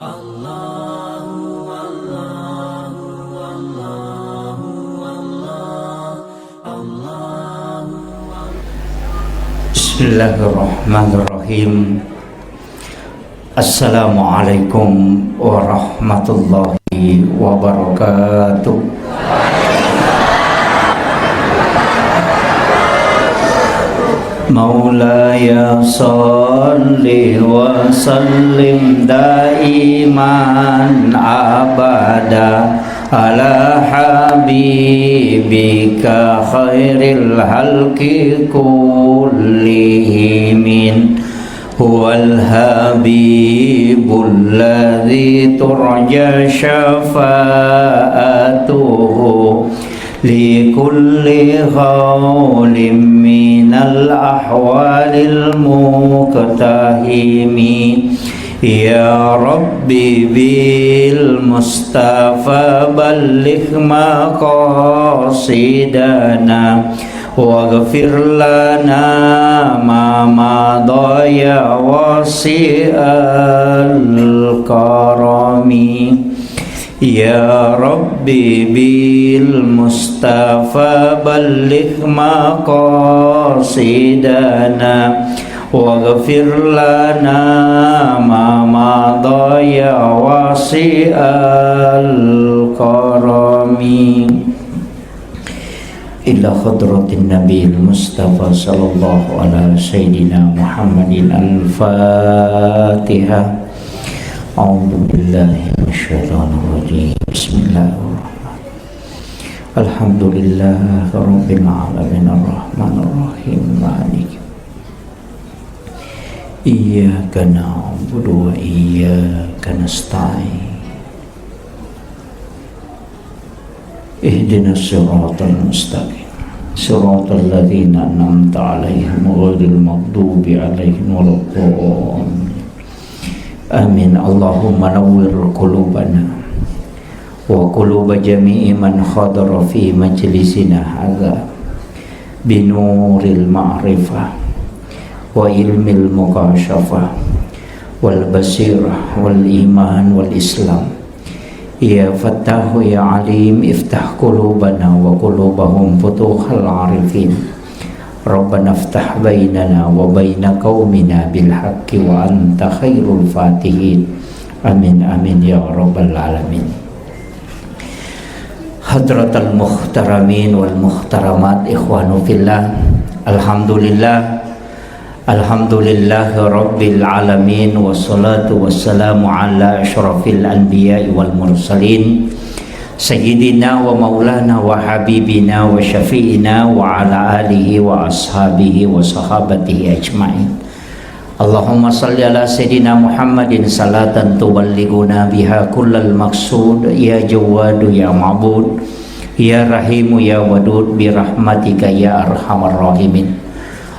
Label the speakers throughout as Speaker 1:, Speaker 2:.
Speaker 1: Bismillahirrahmanirrahim. Assalamualaikum warahmatullahi wabarakatuh. Maulaya salli wa sallim daiman abada ala habibika khairil halqi kullihim. Huwal habibul ladzi turja syafa'atuhu li kulli khawlim minal ahwalil muqtahimi. Ya Rabbi bil Mustafa balligh maqasidana waghfir lana ma madha ya wasi'al karami. Ya Rabbi bil Mustafa balligh maqasidana waghfir lana ma madha ya wasi'al karami. Ila hadratin Nabil Mustafa sallallahu ala sayyidina Muhammadin al-Fatihah. A'udzu billahi minasyaitonir rajim. Bismillahirrahmanirrahim. Alhamdulillahi rabbil alamin arrahmanir rahim maliki. Iyyaka na'budu wa iyyaka nasta'in. Ihdinas siratal mustaqim. Siratal ladzina an'amta 'alaihim ghairil maghdubi 'alaihim waladdallin. Amin. Allahumma nawwir qulubana wa quluba jami'i man hadara fi majlisina hadza binuril ma'rifah wa ilmil muqasyafah wal basirah wal iman wal islam. Ya Fattahu ya Alim iftah qulubana wa qulubahum futuhal arifin. Rabbana iftah bainana wa baina qaumina bil haqqi wa anta khairul fatihin. Amin amin ya rabbal alamin. Hadratal muhtaramin wal muhtaramat ikhwanu fillah. Alhamdulillahi rabbil alamin. Wassalatu wassalamu ala asyrafil anbiya'i wal mursalin Sayyidina wa maulana wa habibina wa syafi'ina wa ala alihi wa ashabihi wa sahabatihi ajma'in. Allahumma salli ala Sayyidina Muhammadin salatan tuballighuna biha kullal maqsud. Ya Jawadu ya Ma'bud, ya Rahimu ya Wadud, birahmatika ya arhamar rahimin.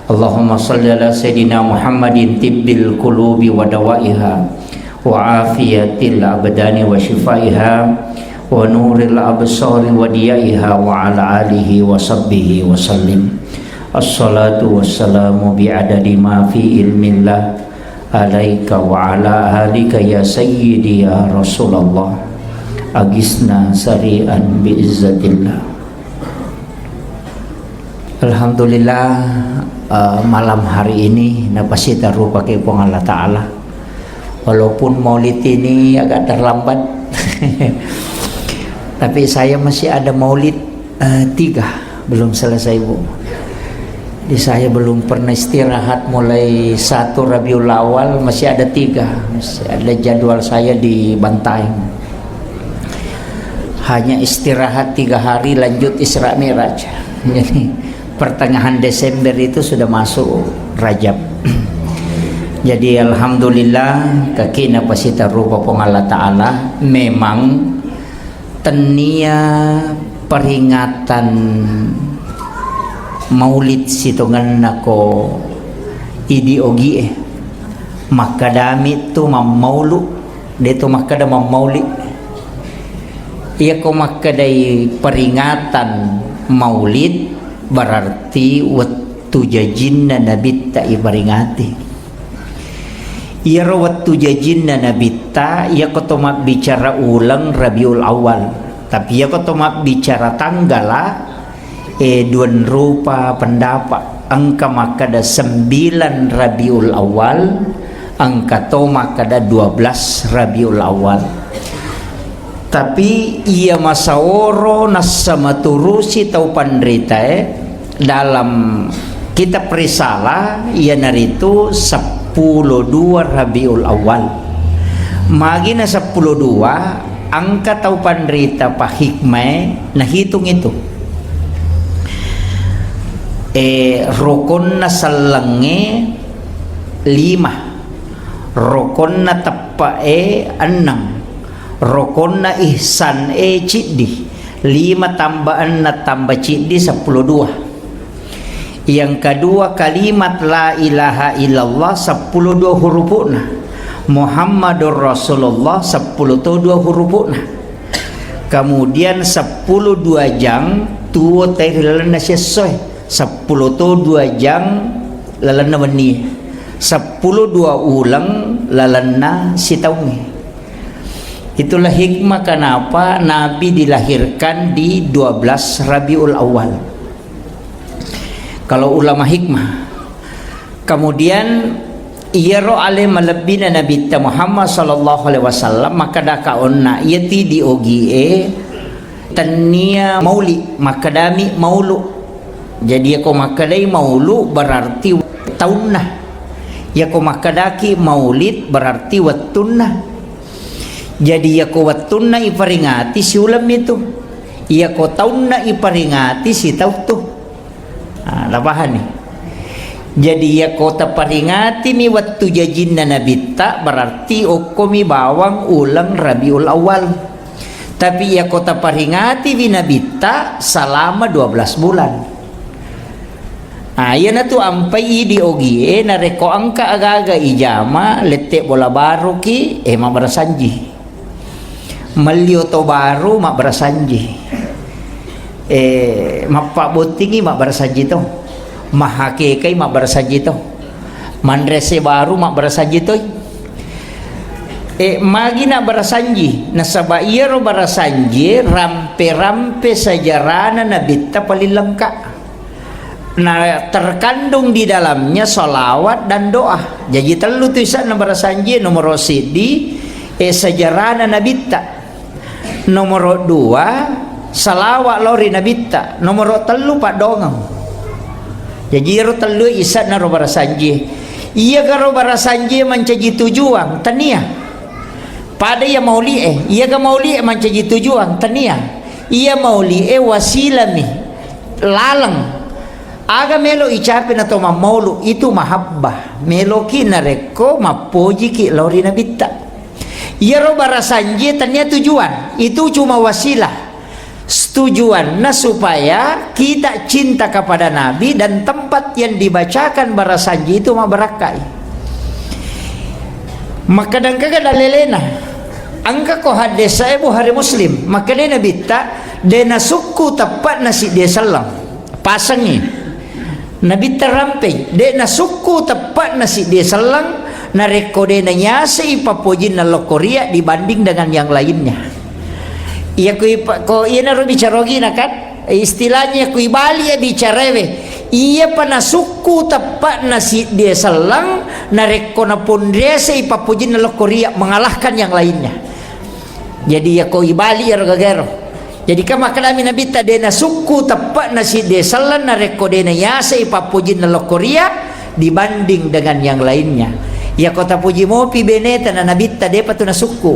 Speaker 1: Allahumma salli ala Sayyidina Muhammadin tibbil qulubi wa dawaiha wa afiyatil abdani wa shifaiha wa nuril absari wa diyaiha wa ala alihi wa sahbihi wa sallim. Assalatu wassalamu bi'adadi ma fi ilmillah alaika wa ala alika ya sayyidi ya Rasulullah. Agisna sari'an bi'izzatillah. Alhamdulillah, malam hari ini napasita rupa kay pong Allah Ta'ala. Walaupun maulid ini agak terlambat tapi saya masih ada maulid 3 belum selesai, Bu. Jadi saya belum pernah istirahat mulai 1 Rabiul Awal, masih ada 3, masih ada jadwal saya di Bantaeng. Hanya istirahat 3 hari, lanjut Isra Mi'raj. Jadi pertengahan Desember itu sudah masuk Rajab. Jadi alhamdulillah kakina pasita rupa pong Allah Ta'ala. Memang tenia peringatan maulid situngan nako idiogi makadami tu mamaulu deto makada mamauli iya ko makadai peringatan maulid berarti waktu jajinna nabi tak ibaringati Ia waktu jajinna nabita, ia kotomak bicara ulang Rabiul Awal. Tapi ia kotomak bicara tanggal lah. Duan rupa pendapat. Angka makada 9 Rabiul Awal. Angka to makada 12 Rabiul Awal. Tapi ia masaworo nasa maturusi tau pandrita dalam kitab risalah ia naritu 12 Rabiul Awal. Magina 12 angka tau pandrita pa hikmah nah hitung itu. Rokon na salange 5, rokon na tapa 6, rokon na ihsan ciddi 5 tambahan na tambah ciddi 12. Yang kedua kalimat la ilaha illallah 12 hurufna, Muhammadur Rasulullah 12 hurufna. Kemudian 12 jang tuo teh lalana sesuai 10 2 jang lalana wani 10 2 ulang lalana sitaungi. Itulah hikmah kenapa Nabi dilahirkan di 12 Rabiul Awal. Kalau ulama hikmah. Kemudian iyaro ale malabina Nabi Muhammad sallallahu alaihi wasallam maka dakaonna yati di ogie tania mauli makadami maulu. Jadi ako makadai maulu berarti taunna. Yako makadaki maulid berarti wattunna. Jadi yako wattunna iparingati si ulam itu. Yako taunna iparingati si tautu. Labahan nih. Jadi yako taparingati mi wattu jajinna nabita berarti okomi bawang ulang Rabiul Awal. Tapi yako taparingati binabita selama 12 bulan. Yan na tu ampai di ogie na reko angka agaga ijama lete bola baru ki mabarasanji malio to baru mabarasanji mapak botingi mabarasanji to mahake kai mabarasanji to mandrese baru mabarasanji to magi na barasanji nasaba iyaro barasanji rampe sajarana nabita palilangka. Nah terkandung di dalamnya solawat dan doa. Jadi telu tulisan nomor sanji nomor sidi sejarah nabita. Nomor 2 salawat lori nabita. Nomor telu pak dongeng. Jadi ro telu isa na robara sanji. Iya karo bara sanji mencaji tujuan tania. Pada ya mauli iya ga mauli mencaji tujuan tania. Iya mauli wasilami lalang. Aga melo icape na to maulu itu mahabbah melo ki nareko mapoji ki lori nabita. Yaro barasanji tanya tujuan itu cuma wasilah tujuan na supaya kita cinta kepada Nabi dan tempat yang dibacakan barasanji itu mabarakai. Maka dan kagak dalelena angka ko hadesa Bukhari Muslim maka dia nabita dena suku tepat nasi dia salam pasangi Nabi terampai de na suku tepat nasi dia selang na rekode na nyasi papojin na lokoria dibanding dengan yang lainnya. Iya ko iya na ro bicarogi na kan istilahnya ku ibali ya bicarewe iya pa na suku tepat nasi dia selang na reko na pondrese papojin na lokoria mengalahkan yang lainnya. Jadi ya ko ibali ya rogagero. Jadi kama kalami nabi ta dena suku tepat nasi desalan na rekodena yasa ipapujin na lokoria dibanding dengan yang lainnya. Ya kota puji mopi beneta na nabi ta depa tu na suku.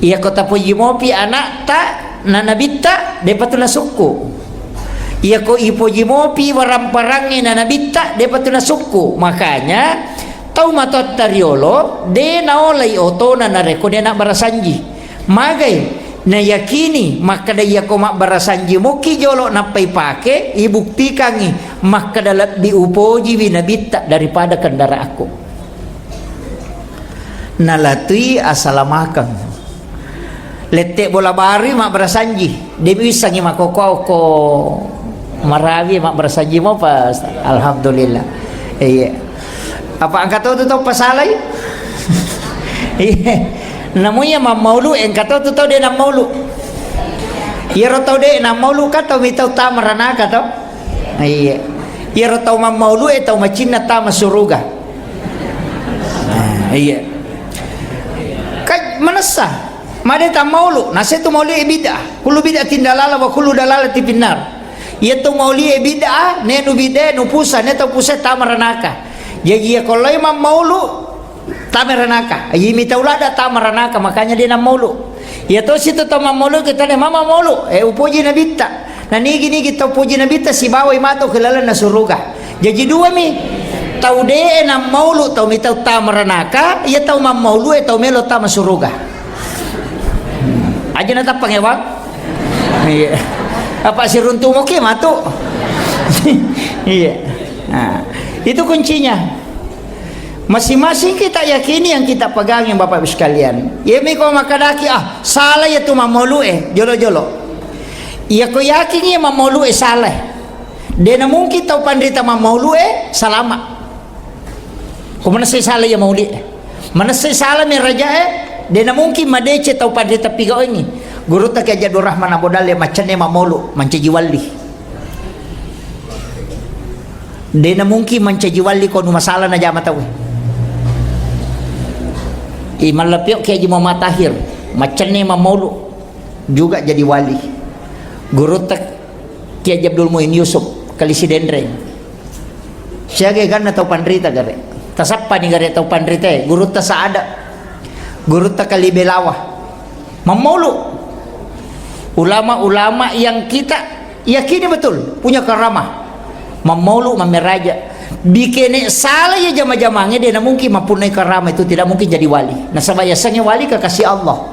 Speaker 1: Ya kota puji mopi anak ta na nabi ta depa tu na suku. Ya ko ipuji mopi waramparangin na nabi ta depa tu na suku. Makanya tau matot tariolo de naolai otona na rekodena barasanji. Magai na yakini maka daya ko mak barasanji muki jolo napai pake ibuktikan ni maka dalam diupoji binabita daripada kendara aku nalatui asalamakang letek bola bari mak barasanji dia bisa ngi makoko ko marawi mak barasanji mo pas alhamdulillah iya Apa angkat tahu pasalay? Namanya mamaulu engkat tahu dia namaulu. Iro tahu dia namaulu ka tahu mitau tamarana ka tahu. Iya. Iro tahu mamaulu tahu macina tama suruga. Iya. Kaj manasa. Made tamaulu. Nase tu mauli bidah. Kullu bid'atin dalalah wa kullu dalalati finnar. Ia tu mauli bid'ah, ne nu bid'ah nu pusa, ne tu pusa tamaranaka. Jadi ya kalau imam maulu tamaranaka. Ai mitaulada tamaranaka, makanya dia nam maulu. Ya tu situ tu maulu kita ne mama maulu. Upuji nabita. Na nigi kita upuji nabita si bawa imato kelala na suruga. Jadi dua mi. Tau de nam maulu tau mitau tamaranaka, ia tau mam maulu tau melo tama suruga. Aja nata pangewang. Iya. Apa si runtuh moke matu? Iya. Nah, itu kuncinya. Masing-masing kita yakini yang kita pegang yang Bapak Ibu sekalian. Ya mi ko makadaki salah ya tu mamolu jolo-jolo. Ya ko yakin ya mamolu salah. Dena mungkin tau pandrita mamolu salama. Kumana say salah ya mauli. Mana say salah mi raja dena mungkin madece tau pandrita pigo ini. Guru tak aja Rahman Abodale macamnya mamolu mancajiwali. Dena mungkin mancajiwali kau nu masalah na jama tahu. Iman lepiok kayak jima matahir macamnya mamolu juga jadi wali. Guru tak Kiai Abdul Muin Yusuf kalisi dendreng. Siaga kan atau pandrita gare. Tasappa ni gare atau pandrita guru tak saada. Guru tak kali belawah. Mamolu. Ulama-ulama yang kita yakini betul punya karamah mamaulu mameraja bikin salah ya jama-jamanya dia mungkin mempunyai karamah itu tidak mungkin jadi wali. Nah sabayasanya wali kekasih Allah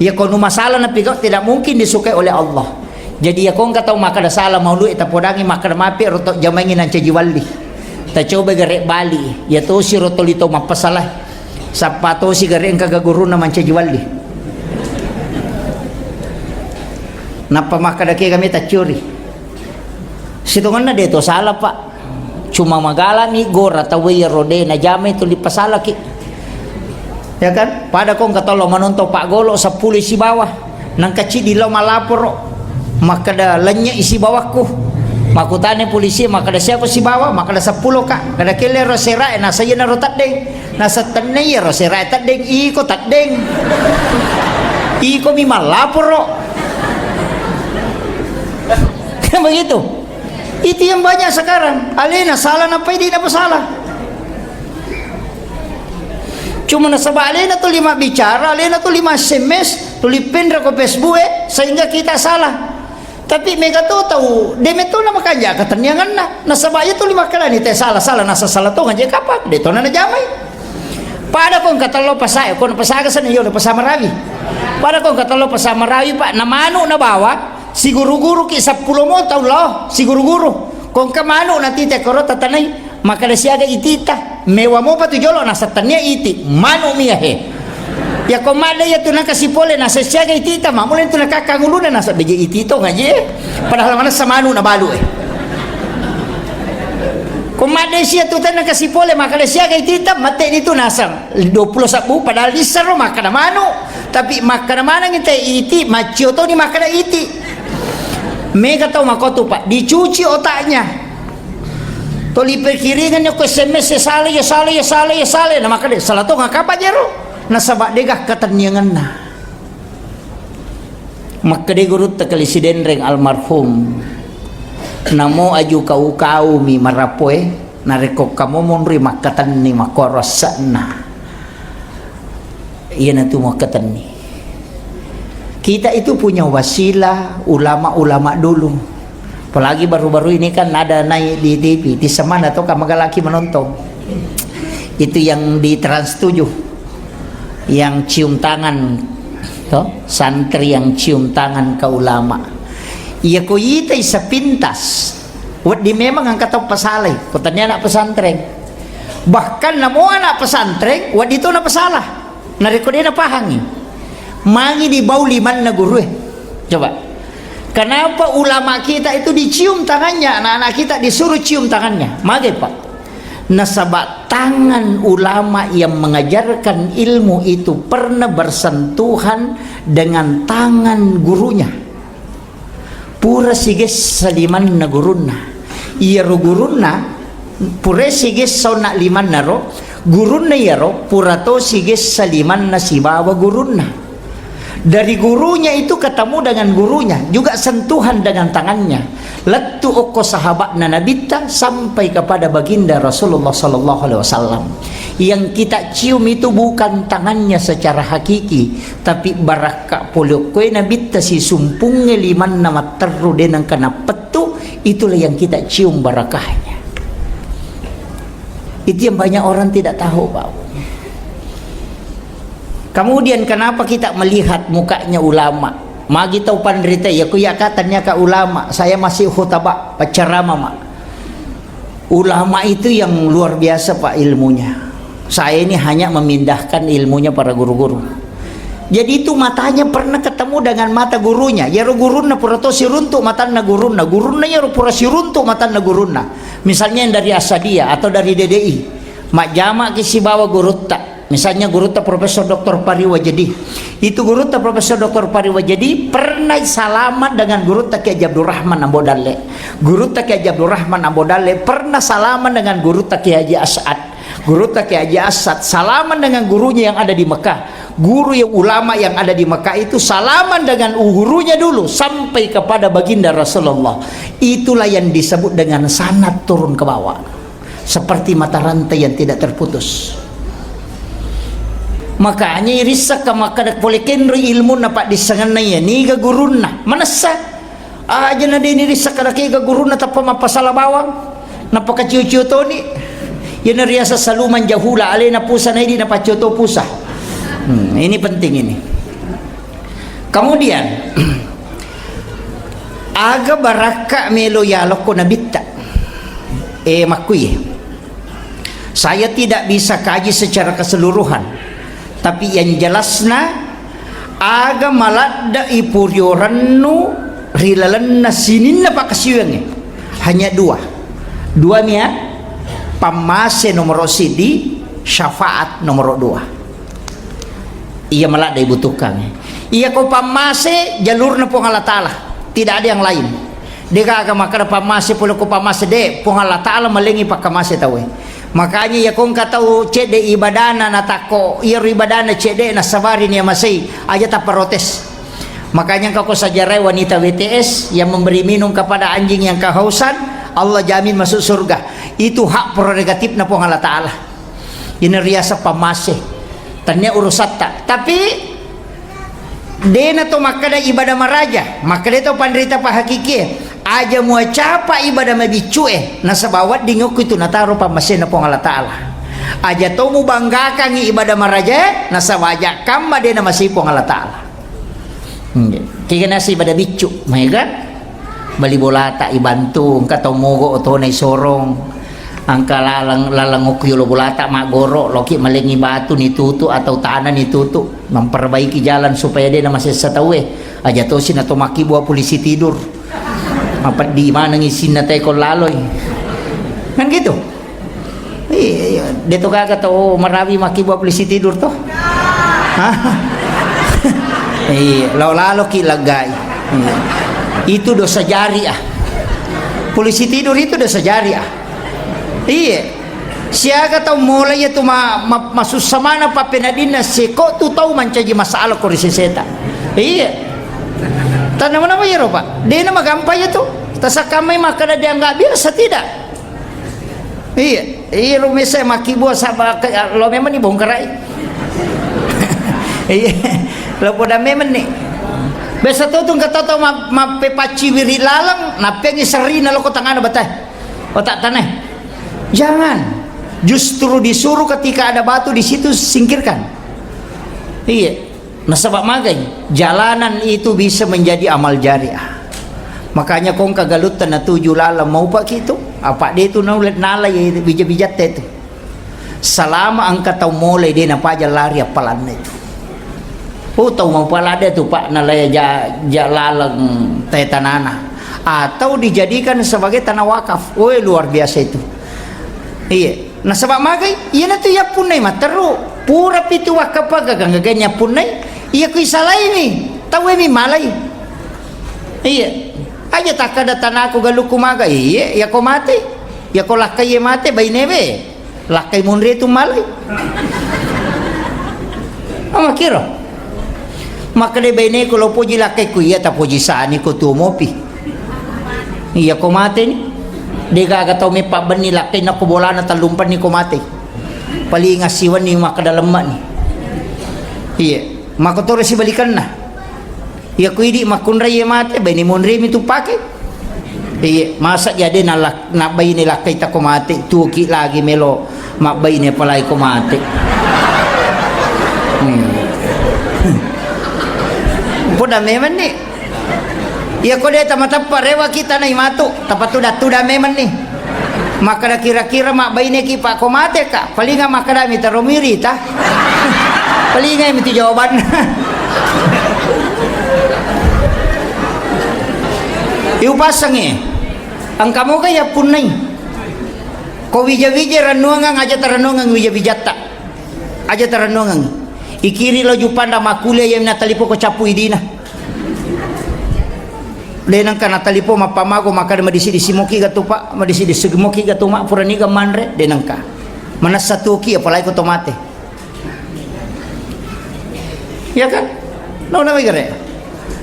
Speaker 1: ya kalau masalah napi tidak mungkin disukai oleh Allah. Jadi ya kau nggak tahu maka ada salah maulu eta podangi maka ada mapi rotok jamangin nan caji wali ta coba garek bali ya to si rotolito mapasalah sapato si garek kagaguru na mancaji wali. Napa makadaki kami tak curi. Situngan na dito salah pak. Cuma magala mi gora tawi rode na jame itu lipasala ki. Ya kan? Pada kong katalo manonto pak golo sa polisi bawah. Nang kaci di lo malapor. Makada lanya isi bawahku. Makutane polisi makada siapa si bawah makada 10 kak. Kada kele rosera na saya na rotat deng. Nasa tanay rosera tat deng iko tat deng. Iko mi malapor. Begitu. Itu yang banyak sekarang. Alena salah nampai dia apa salah. Cuma nasabah alena tu 5 bicara, alena tu 5 SMS, tulis pendra ke Facebook sehingga kita salah. Tapi mereka tu tahu, demi tu nama kanja katanya kan nasabah itu 5 kali ni teh salah nasa salah tu ngajak kapak, dia tu nana jamai. Pada kong kata lo pasai, kong pasai kesan yo pasama rawi. Pada kong kata lo pasama rawi pak, nama anu na bawa. Si guru-guru ki 10 mo tahu loh si guru-guru kung kamano nanti te koro tatanay makalasiaga itita mewa mo pa tu jolo nasa tanya iti mano miya he ya komada ya tu nakasipole nasa siaga itita mamulin tu nakakangulunan nasa beje itito ngaji padahal mana sa mano na balu komada siya tu tan nakasipole makalasiaga itita mate nito nasa 20 sabu padahal isaro makana mano tapi makana manang iti macio to ni makana iti. Mega tahu makoto pak dicuci otaknya toli perkiringan ko SMS salah nah maka salah to ngakapa jero nasabak degah katanyangan na maka de guru takalisi denreng almarhum namo aju kau mi marapoe nareko kamu monri makatan ni makorosana iya na tu makatan ni. Kita itu punya wasilah ulama-ulama dulu. Apalagi baru-baru ini kan ada naik di TV di Seman atau Kamagalaki menonton. Itu yang di Trans 7 yang cium tangan toh, santri yang cium tangan ke ulama. Iya ko ita isa pintas. Di memang ang kataw pasalay. Kutanya anak pesantren. Bahkan namo anak pesantren, wad itu na pasalah. Nariko din na pahangi. Mangi di bau liman na guru coba kenapa ulama kita itu dicium tangannya anak-anak kita disuruh cium tangannya mage pak nasabak tangan ulama yang mengajarkan ilmu itu pernah bersentuhan dengan tangan gurunya. Pura siges saliman na gurunna. Iya ro gurunna pura siges sauna liman na ro. Gurunna iya ro pura to siges saliman na sibawa gurunna. Dari gurunya itu ketemu dengan gurunya, juga sentuhan dengan tangannya. Lattu oko sahabat nanabita sampai kepada baginda Rasulullah sallallahu alaihi wasallam. Yang kita cium itu bukan tangannya secara hakiki, tapi baraka polokoi nabita si sumpungnya liman nama terru denang kena petu, itulah yang kita cium barakahnya. Itu yang banyak orang tidak tahu, Pak. Kemudian kenapa kita melihat mukanya ulama? Magi tahu pandrita ya kuya katanya ke ulama. Saya masih khutbah penceramah, Mak. Ulama itu yang luar biasa, Pak, ilmunya. Saya ini hanya memindahkan ilmunya para guru-guru. Jadi itu matanya pernah ketemu dengan mata gurunya. Ya guruna pura to siruntuk matana guruna. Guruna ya pura siruntuk matana guruna. Misalnya yang dari Asadia atau dari DDI. Mak jama kisi bawa gurutta. Misalnya Guruta Profesor Dr. Pariwajedi. Itu Guruta Profesor Dr. Pariwajedi pernah salaman dengan Guruta Kiai Abdul Rahman Ambodale. Guruta Kiai Abdul Rahman Ambodale pernah salaman dengan Guruta Kiai Haji As'ad. Guruta Kiai Haji As'ad salaman dengan gurunya yang ada di Mekah. Guru yang ulama yang ada di Mekah itu salaman dengan gurunya dulu sampai kepada baginda Rasulullah. Itulah yang disebut dengan sanad turun ke bawah. Seperti mata rantai yang tidak terputus. Makanya risak ka makadak boleh kenro ilmu na pak disanganay ni ga gurun na manasa aja na din risak ka ga gurun na tapos mapasala bawang napakaciyo-ciyo to ni yan na riasa saluman jahula alay na pusa na hindi napaciyo to pusa. Ini penting ini. Kemudian aga baraka melo yalok ko nabita makui saya tidak bisa kaji secara keseluruhan. Tapi yang jelasnya aga maladda ipuryorannu rilalanna sininna pak kasiwenge hanya dua nia pamase nomor sidi syafaat nomor dua. Ia maladda ibutuhkan ia ko pamase jalurna po Allah Ta'ala tidak ada yang lain deka aga makada pamase pulo ko pamase de po Allah Ta'ala malengi pak kamase tawe. Makanya ya kung katau cede ibadana natako ir ibadana cede na sabari niya masay aja tak protes. Makanya kau sajarai wanita WTS yang memberi minum kepada anjing yang kehausan Allah jamin masuk surga. Itu hak prerogatif na po Allah Ta'ala. Ini riasa pamase tanya urusat tak. Tapi dena to makada ibadah maraja makada to pandrita pa hakiki aja mua capa ibadah mabicue nasa bawat dingok itu nataro pamase na po Allah Ta'ala aja to mu banggakan ibadah maraja nasa wajak kamba dena masih po Allah Ta'ala kaya nasa ibadah bicu mahigan bali bolata ibantung katau mogo oto na isorong angka lalang ukyo lo bolata magoro loki malengi batu nitutu atau tanah nitutu memperbaiki jalan supaya dia masih setawe aja to sin atau maki buah polisi tidur apa di mana ngisin na tayo laloy kan gitu dito ka to marawi maki buah polisi tidur to lalo kilagay itu dosa jariah polisi tidur itu dosa jariah. Iya, siaga tau mulai itu masusama na pa pinadin na si ko tu tau mancaji masalah ko risiseta. Iya, tanam nama ya Pak, dia nama gampang itu. Tasa kami makana dia nggak biasa tidak. Iya rumesa maki buah sabak lo memang ni bongkarai. Iya, lo pada memang ni. Biasa tu kata mapepaci wiri lalang, napengi seri na lo ko tangana batay. Otak tanah. Jangan, justru disuruh ketika ada batu di situ singkirkan. Iya, nasabak magai jalanan itu bisa menjadi amal jariah. Makanya kong kagalutan na tujuh lalam mau pak gitu. Apa dia itu naulet nalay bijat-bijat itu. Selama angka tau mulai dia napa aja lari apalan itu. Tahu mau palada itu pak nalay jalalang teh tanana atau dijadikan sebagai tanah wakaf. Luar biasa itu. Iya, na sabab magay iya na tu ya punay mataro pura pitu wakapaga gaganya punay iya ko isalay mi tawe mi malay iya aja takada tanako galu kumaga iya ya ko mati ya ko lakay mate bay nebe lakay munre tu malay amakiro makade bay ne ko lo puji lakay ko iya ta puji saani ko tumopi iya ko mate ni di gagataw may pabani lakay na kubola na talumpan ni ko mate palinga siwan ni makadalaman ni iya makotore si balikan na iya ko hindi makunray mate bay ni munre mi tu pake iya masa jadi na bay ni lakay ta ko mate tuki lagi melo mabay ni palay ko mate Puda meman ni. Ya ko deta matapa rewa kita na imatu. Tapatu datuda meman ni. Maka kira-kira mak baine ki pak komate ka. Palinga makada mi taromiri ta. Palinga mi jawaban. Iu pasang ang kamu kaya punay. Ko wija-wija ranuangang aja taranungang wija-wijata. Aja taranungang. Ikiri lo jupanda makule yang natalipo ko capu idina lenang ka natalipo mapamago makada madisi disimuki gatupa madisi disugmoki gatuma puraniga manre denang ka manas satuki apalai ko tomate ya kan no na megare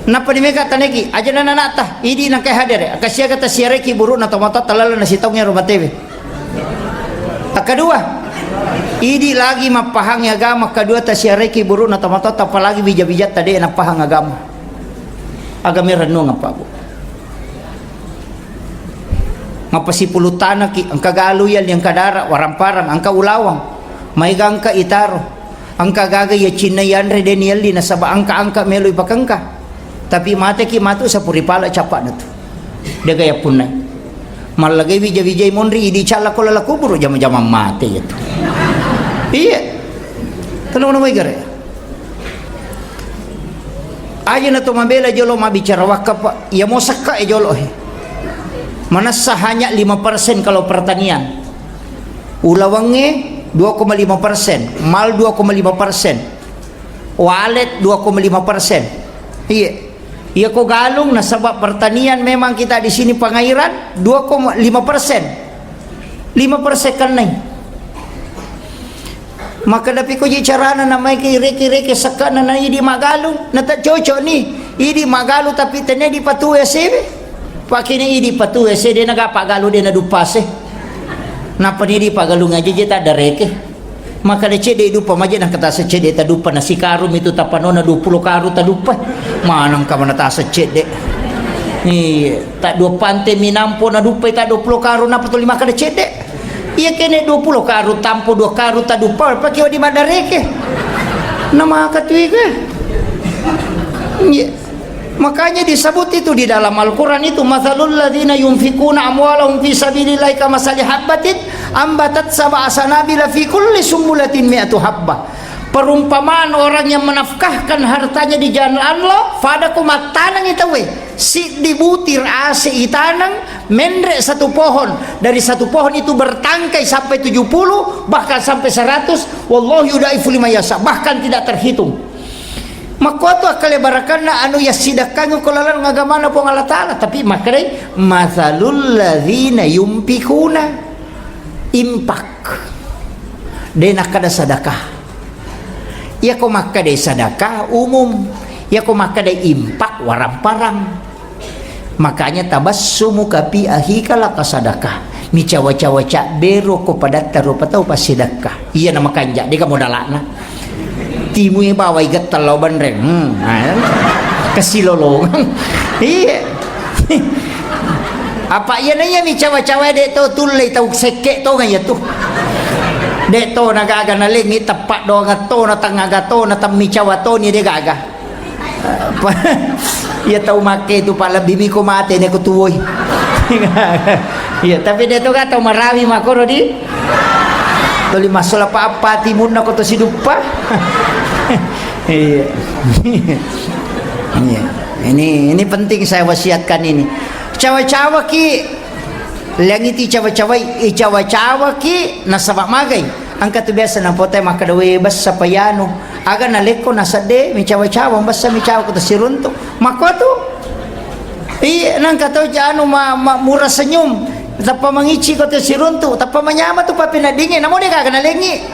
Speaker 1: napa di mega taneki aja nanata idi nang kay hadere akasia kata siareki buru na tomato talala na sitongnya rumah tebe akadua idi lagi mapahang agama kedua tasyareki buru na tamatot apalagi bijat-bijat tadi na pahang agama agami renung apa bu ngapasipulutana ki ang kagaluyan yang kadara waramparang ang kaulawang may gangka itaro ang kagagay chinayan redenial di nasaba angka meloy pakangka tapi mate ki matu sa puripala capa na to dagaya punay malagay bija-bijay monri idi chala ko lala kuburo jama-jama mate itu iya tanong na may gare aja na tumabela jolo mabicara wakap ya mo saka jolo manasa hanya 5% kalau pertanian ulawange 2,5% mal 2,5% walet 2,5% iya iya ko galong na sabab pertanian memang kita di sini pangairan 2,5% 5% kan nai maka dapat ko carana na may kire-kire saka na idi magalong na ta cocok ni idi magalo tapi tene di patuya sebe pakini idi patuya sebe nagapagalo din na dupase napa ni di pagalong aja jeta dareke maka de cede dupa maja na kata sa cede ta dupa na si karum itu tapano na 20 karu ta dupa manang ka manata sa cede ni tak 2 pante minampo na dupa ta 20 karu na patuli maka de cede iya kene 20 karu tampo 2 karu ta dupa pakiwa di madareke nama katui ke makanya disebut itu di dalam Al-Quran itu mathalul ladzina yunfikuna amwalahum fi sabilillahi kamasali habbatin ambatat sab'a sanabila fi kulli sumbulatin mi'atu habbah perumpamaan orang yang menafkahkan hartanya di jalan Allah pada kumatanang itawe si dibutir ase itanang mendre satu pohon dari satu pohon itu bertangkai sampai 70 bahkan sampai 100 wallahu yudaifu liman yasha bahkan tidak terhitung makoto akalebarkan na anu ya sidakanyo kolalan ngagamana po ng Allah Ta'ala tapi makray mathalul ladzina yumpikuna impak dena kada sadakah ya ko makade sadakah umum ya ko makade impak waramparang makanya tabassumu kapi ahikala kasadakah mi cawa-cawa bero ko padat tarupataw pasidakah iya na makanja di ka modalana timu yang bawa igat talau bandreng kesilolong iya apa iya nanya mi cawa-cawa dek to tulay tau sekek to ngaya tuh dek to nagaga na lingi tepat do ngato na tangaga to na tammi cawa to ni de gaga iya tau make itu pala bimi ko mate ne ko tuoy iya tapi dek to ga tau marawi makoro di tuli masalah apa-apa timun na ko to sidupa iya ini penting saya wasiatkan ini cawa-cawa ki langit icawa-cawa ki nasabak magay angka tu biasa na potay makadawi basta payano aga naleko nasade micawa-cawa basta micawa ko sirunto makwato nang kataw ano mura senyum tapa mangici ko sirunto tapa manyama tu papinadingin namo dia kagana lengi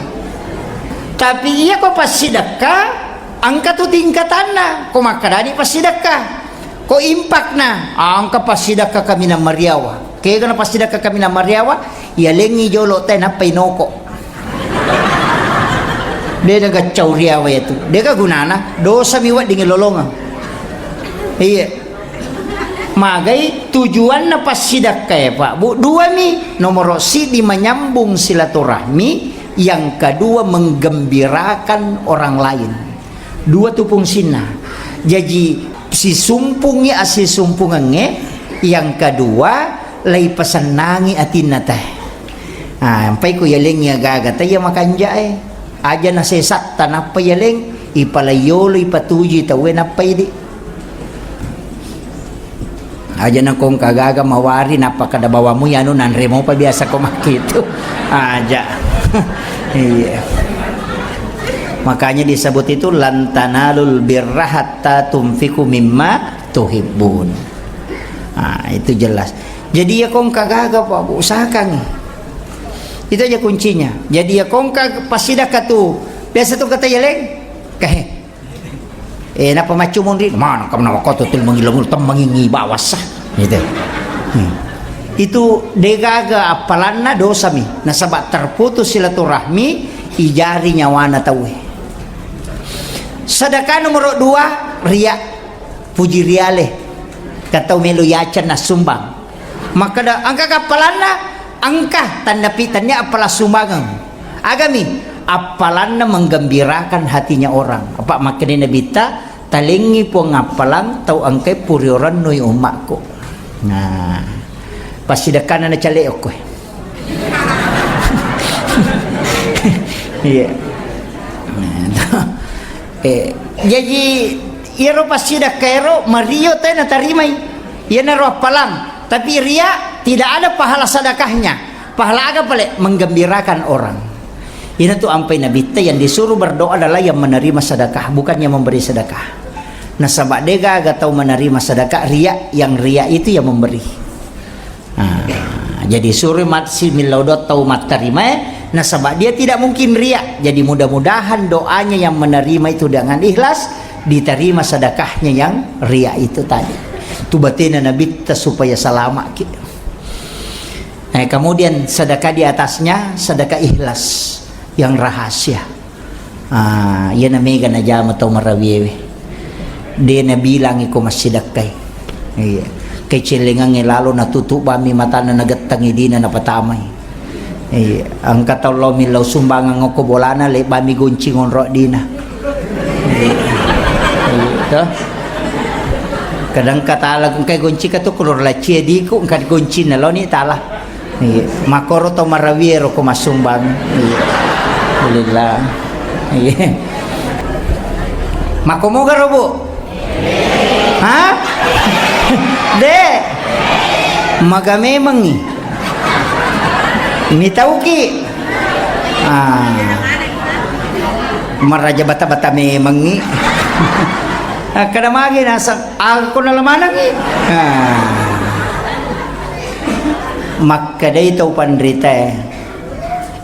Speaker 1: tapi iya ko pasidaka angka tu tingkatan na ko makadani pasidaka ko impact na angka pasidaka kami na Mariawa kaya kana pasidaka kami na Mariawa iya lengi jolo tay na painoko dia naga cauriawa itu dia ka gunana dosa miwat dingin lolongan iya magai tujuan na pasidaka ya Pak Bu dua mi nomor si di menyambung silaturahmi yang kedua menggembirakan orang lain dua tu fungsina jadi si sumpungnya asi sumpungannya yang kedua lay pasanangi atin na teh sampai ko yaling ya gaga tayo makanja aja na sesak tanapa yaling ipalayolo ipatuji tawe napay di aja na kong kagaga mawari napakada bawa mo yan nanre mo pa biasa ko makito aja iya makanya disebut itu lantanalul birra hatta tumfiku mimma tuhibbun itu jelas jadi ya kong kagaga Pak Bu usahakan itu aja kuncinya jadi ya kong pasidaka tu biasa tu kata yeleng kahe napa macumon rin mana kamu nama kau tutul mengilangul mangingi bawasah gitu itu degaga apalanna dosa mi nasabak terputus silaturahmi ijari nyawana tawe sedekah nomor 2 riak puji riale katau melu yacan na sumbang maka da angka kapalanna angka tanda pitannya apalah sumbangan agami apalanna menggembirakan hatinya orang apa makanya nabita talingi po ngapalang tau angkay purioran noy umakko nah pasidakana na cali ako iya jadi iro pasidak kairo mario tayo natarimay yan na roh palang tapi ria tidak ada pahala sedekahnya pahala aga pale menggembirakan orang ini tuh ampai nabita yang disuruh berdoa adalah yang menerima sedekah bukannya memberi sedekah nah sabak dega aga tahu menerima sedekah ria yang ria itu yang memberi jadi suruh matsi milaudot tahu mat terima nah sabak dia tidak mungkin ria jadi mudah-mudahan doanya yang menerima itu dengan ikhlas diterima sedekahnya yang ria itu tadi tu batina nabi supaya selamat kemudian sedekah di atasnya sedekah ikhlas yang rahasia yan na mega na jama tau marawiwe dia na bilang iko masidakay kay cilingang lalo natutup bami mata na nagatang hindi na napatamay ang katawlaw milaw sumbangang ko bolana le bami guncingon ro di na ito kadang katalag kay gunci ka to kulor la di ko kad gunci na lo ni tala makoro to marawiero ko masumbang alhamdulillah makomo garo Bu ha de magame mangi mitau ki maraja bata-bata memangi kada magi nasa ako na lamanang maka day ito pandrita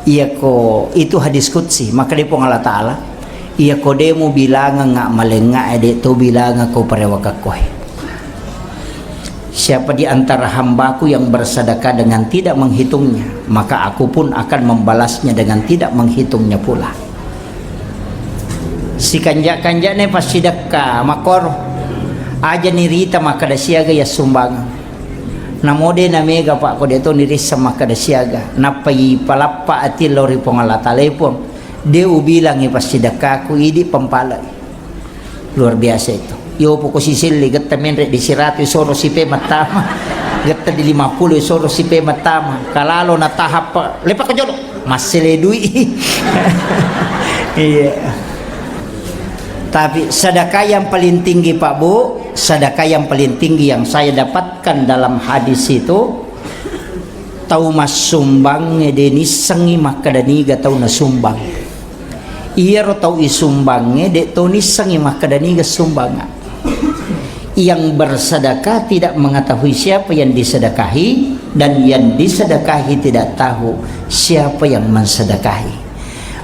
Speaker 1: iya ko itu hadis qudsi maka day po ng Allah Ta'ala iya ko de mo bilangan nga malenga ede to bilangan ko parewakakoy siapa di antara hambaku yang bersedekah dengan tidak menghitungnya maka aku pun akan membalasnya dengan tidak menghitungnya pula si kanja-kanja ne pasidaka makor aja nirita maka dasiaga ya sumbangan namode na mega Pak ko deto nirisa maka dasiaga napai palapa atil lori pongala talepon de ubilang pasidaka ku idi pampalay luar biasa itu yo po ko sisili gatta menre di sirati soro sipe matama gatta di 50 soro sipe matama kalalo na tahap lepak ko jolo maseledui iya tapi sedekah yang paling tinggi Pak Bu sedekah yang paling tinggi yang saya dapatkan dalam hadis itu tau mas sumbang deni sangi makadani ga tau na sumbang iya ro tau isumbang de tau ni sangi makadani ga sumbang. Yang bersedekah tidak mengetahui siapa yang disedekahi, dan yang disedekahi tidak tahu siapa yang mensedekahi.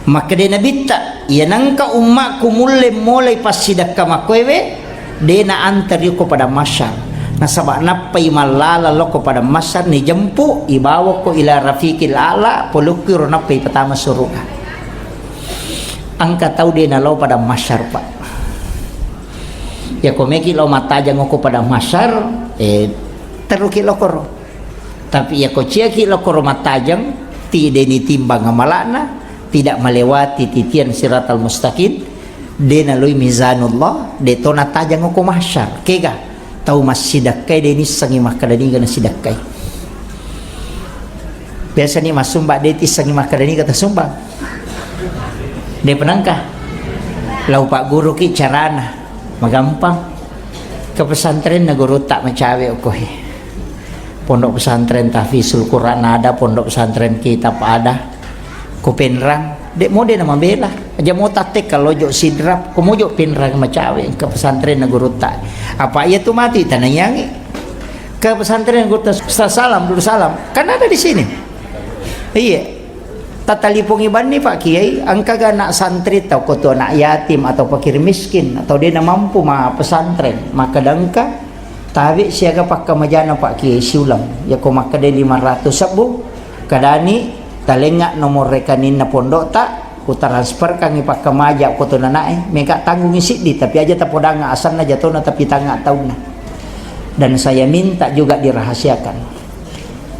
Speaker 1: Maka dia nabi tak ya nangka umatku mulai pas sedekah makwewe dia na antar ko pada masyar. Nasabak napai malala lo ko pada masyar ni jempu ibawa ko ila rafiqil ala polukir napai pertama surga. Angka tahu dia na lo pada masyar pak. Ya komeki lo matajang ko pada masyar teruki lo koro. Tapi ya ko ciaki lo koro matajang ti deni timbang amalana tidak melewati titian siratal mustaqim dena lui mizanullah de tona tajang ko masyar kega tau masidakai deni sangi makadani gana sidakai. Biasa ni masumba de ti sangi makadani kata sumbang. De penangkah lau pak guru ki carana magampang ke pesantren na guru tak macawe okoh. Pondok pesantren tahfizul Quran ada, pondok pesantren kitab ada. Ko penrang dek mode nama bela aja mau tatek kalau jok sidrap ko mo jok penrang macawe ke pesantren na guru tak. Apa ia tu mati tanayangi ke pesantren guru salam dulu salam kan ada di sini. Iya. Tatalipong iban ni Pak Kiai angka anak santri tau ko tu anak yatim atau fakir miskin atau dia na mampu ma pesantren maka dangka tabi siaga pakka majana Pak Kiai siulam ya ko maka de 500 sabu kadani talengak nomor rekening na pondok tak ku transfer kang pakka maja ko tu nanae meka tanggung isi di tapi aja tapodanga asalna jatona tapi tangga tauna. Dan saya minta juga dirahasiakan.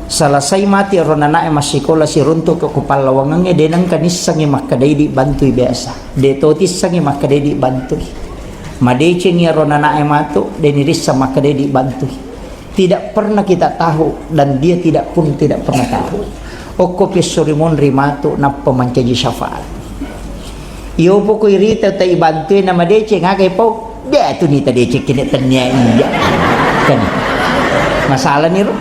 Speaker 1: Selesai mati ronana masih sekolah si runtuh ke kepala wangange denang kanisangi makadai di bantui biasa de totis sangi makadai di bantui madece ni ronana matu denirisa makadai di bantui tidak pernah kita tahu dan dia tidak pernah tahu oko pesorimon rimatu na pemancaji syafaat iyo poko irita tai bantui nama dece ngagai pau dia tu ni tadi cek kene tanya iya kan masalah ni ro.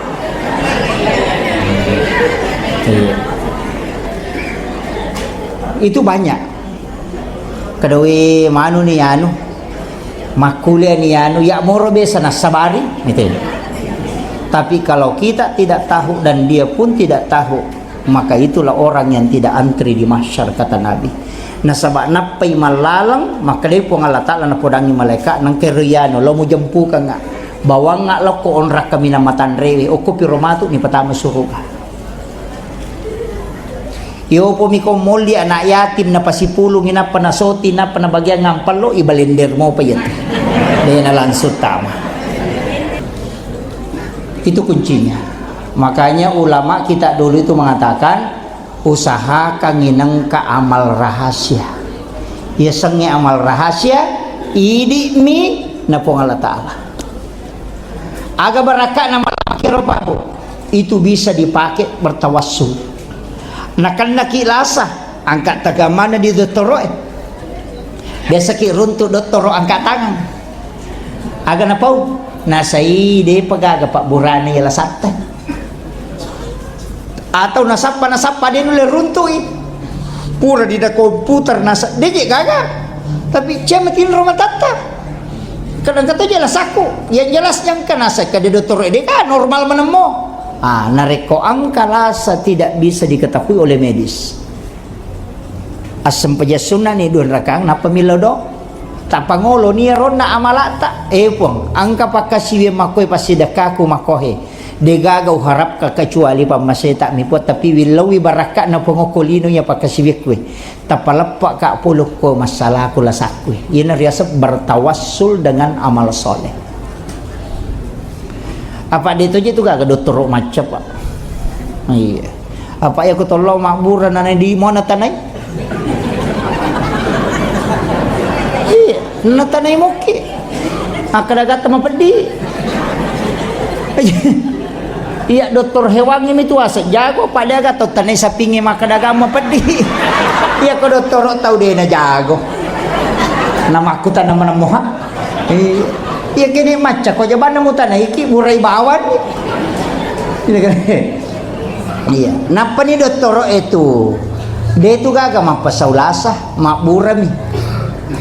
Speaker 1: Itu banyak kedawi manu ni anu makulia ni anu ya moro biasa nasabari gitu. Tapi kalau kita tidak tahu dan dia pun tidak tahu maka itulah orang yang tidak antri di mahsyar kata Nabi. Nasabak napai malalang maka dia pun Allah Ta'ala napodangi malaikat nang keriyano lo mo jempu ka nga bawa nga lo ko onrak kami na matan rewe o ko piromatu ni pertama surga. Yo po mi ko moldi anak yatim na pasipulong ina panasoti na panabagyan ngampalo ibalender mo pa yan. Dahil na lansot tama. Itu kuncinya. Makanya ulama kita dulu itu mengatakan usaha kanginang ka amal rahasia. Ya sengi amal rahasia idi mi na po Allah Ta'ala. Aga baraka na malakiro pa po. Itu bisa dipakai bertawassul. Nakan nakilasa angkat tagamana di doktoro biasa ki runtuh doktoro angkat tangan aga na pau nasai de pagaga pak burana yala satta atau nasapa de nule runtuh pura di da komputer nasa de gaga tapi cematin rumah tata kadang kata jelas aku yang jelas yang kanasa ka de doktoro de kan normal menemo. Nareko angka rasa tidak bisa diketahui oleh medis. Asam pejasuna ni dun rakang na pamilodo tapangolo ni rona amalata pong angka pakasiwe makoy pasidakaku makohe degagaw harap ka kecuali pamaseta mipot tapi wilawi baraka na pongokolino ya pakasiwe kwe tapalapa ka pulok ko masalah ko lasakwe ina riasa bertawassul dengan amal soleh. Apa dia tu je tu gak doktor macam pak. Iya. Apa ya aku tolong makburan nane di mana tanai? Iya, na tanai moki. Akada kata mapedi. Iya doktor hewan ini tu asal jago pada kata tanai sapingi makadaga mapedi. Iya ko doktor tahu dia na jago. Nama aku tanah mana moha. Iya. Ya kini macam kau jaban namu tanah iki murai bawan. Ini kan.
Speaker 2: Iya. Napa ni doktoro itu? Dia itu gaga mapasaulasa, makburami.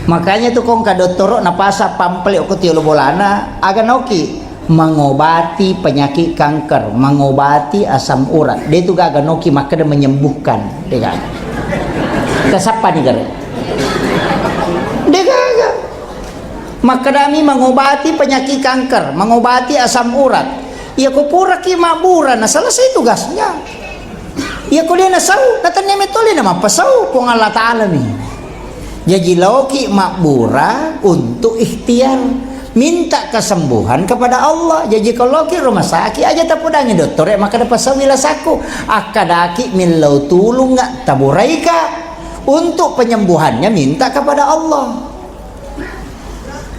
Speaker 2: Makanya tuh kong ka doktoro napasa pample ko tiyo bolana aga noki mengobati penyakit kanker, mengobati asam urat. Dia itu gaga noki maka dia menyembuhkan. Dia gaga. Kasapa nih gara? Dia gaga. Maka kami mengobati penyakit kanker, mengobati asam urat. Ya ko pura ki mabura na selesai tugasnya. Ya ko dia nasau, natanya metole na mapasau kung Allah Ta'ala nih. Jadi lauki makbura untuk ikhtiar minta kesembuhan kepada Allah. Jadi kalau ki rumah sakit aja tapudangi dokter maka dapat sawila saku akadaki min lau tulung nggak taburaika untuk penyembuhannya minta kepada Allah.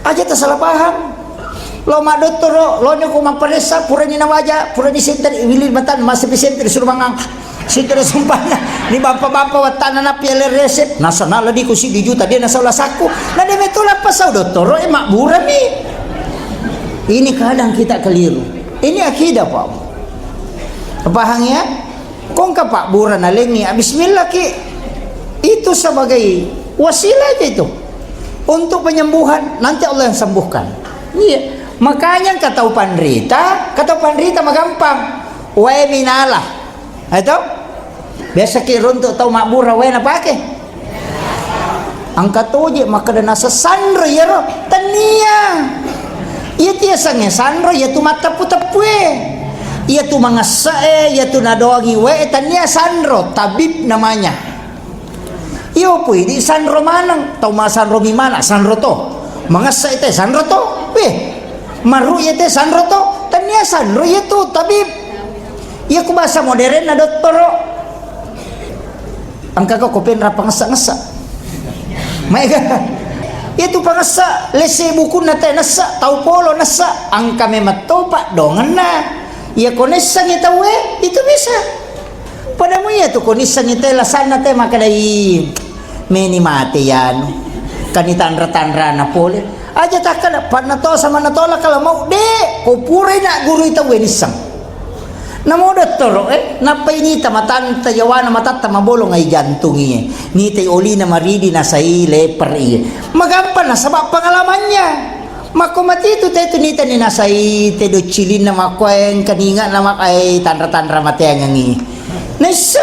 Speaker 2: Aja tersalah paham. Lo mak dokter lo nyuku maperesa purani nawaja purani senter wilil matan masih senter disuruh mangang senter sumpahnya ni bapak-bapak watana na piala resep nasional di kusi di juta dia nasaula saku nah dia betul apa sau dokter mak burami. Ini kadang kita keliru. Ini akidah Pak. Pahang ya? Kong ka Pak buran alengi bismillah ki itu sebagai wasilah aja itu untuk penyembuhan, nanti Allah yang sembuhkan. Iya. Makanya kata pandrita mah gampang. Wae minalah. Itu biasa ki runtuk tau makbura wae na pake. Angkat uje maka dana sesandro ya ro tania. Iya tia sange sandro ya tu mata putapue. Iya tu mangasae ya tu nadoangi wae tania sandro tabib namanya. Iyo pui di sandro manang tau ma sandro mi mana sandro to mangasa ite sandro to maru ite sandro to tania sandro itu tabib iya ku bahasa modern na doktoro angka ko kopen ra pangasa-ngasa maiga itu pangasa lese buku na te nasa tau polo nasa angka mematopa dongan na iya konesa ngita we itu bisa padamu ya tu konesa ngita lasana te makadai meni mate yan kanitandra-tandra na pole aja takkan pan nato sama natola kalau mau de kupure na guru ita wenisang namo doktor napa ini tamatan tayawana matatta mabolong ay jantungi ni tay oli na maridi na sai leper magampan na sabab pengalamannya makomati itu te tunita ni nasai te do cilin na makweng kaninga na makay tandra-tandra mate ngangi nesa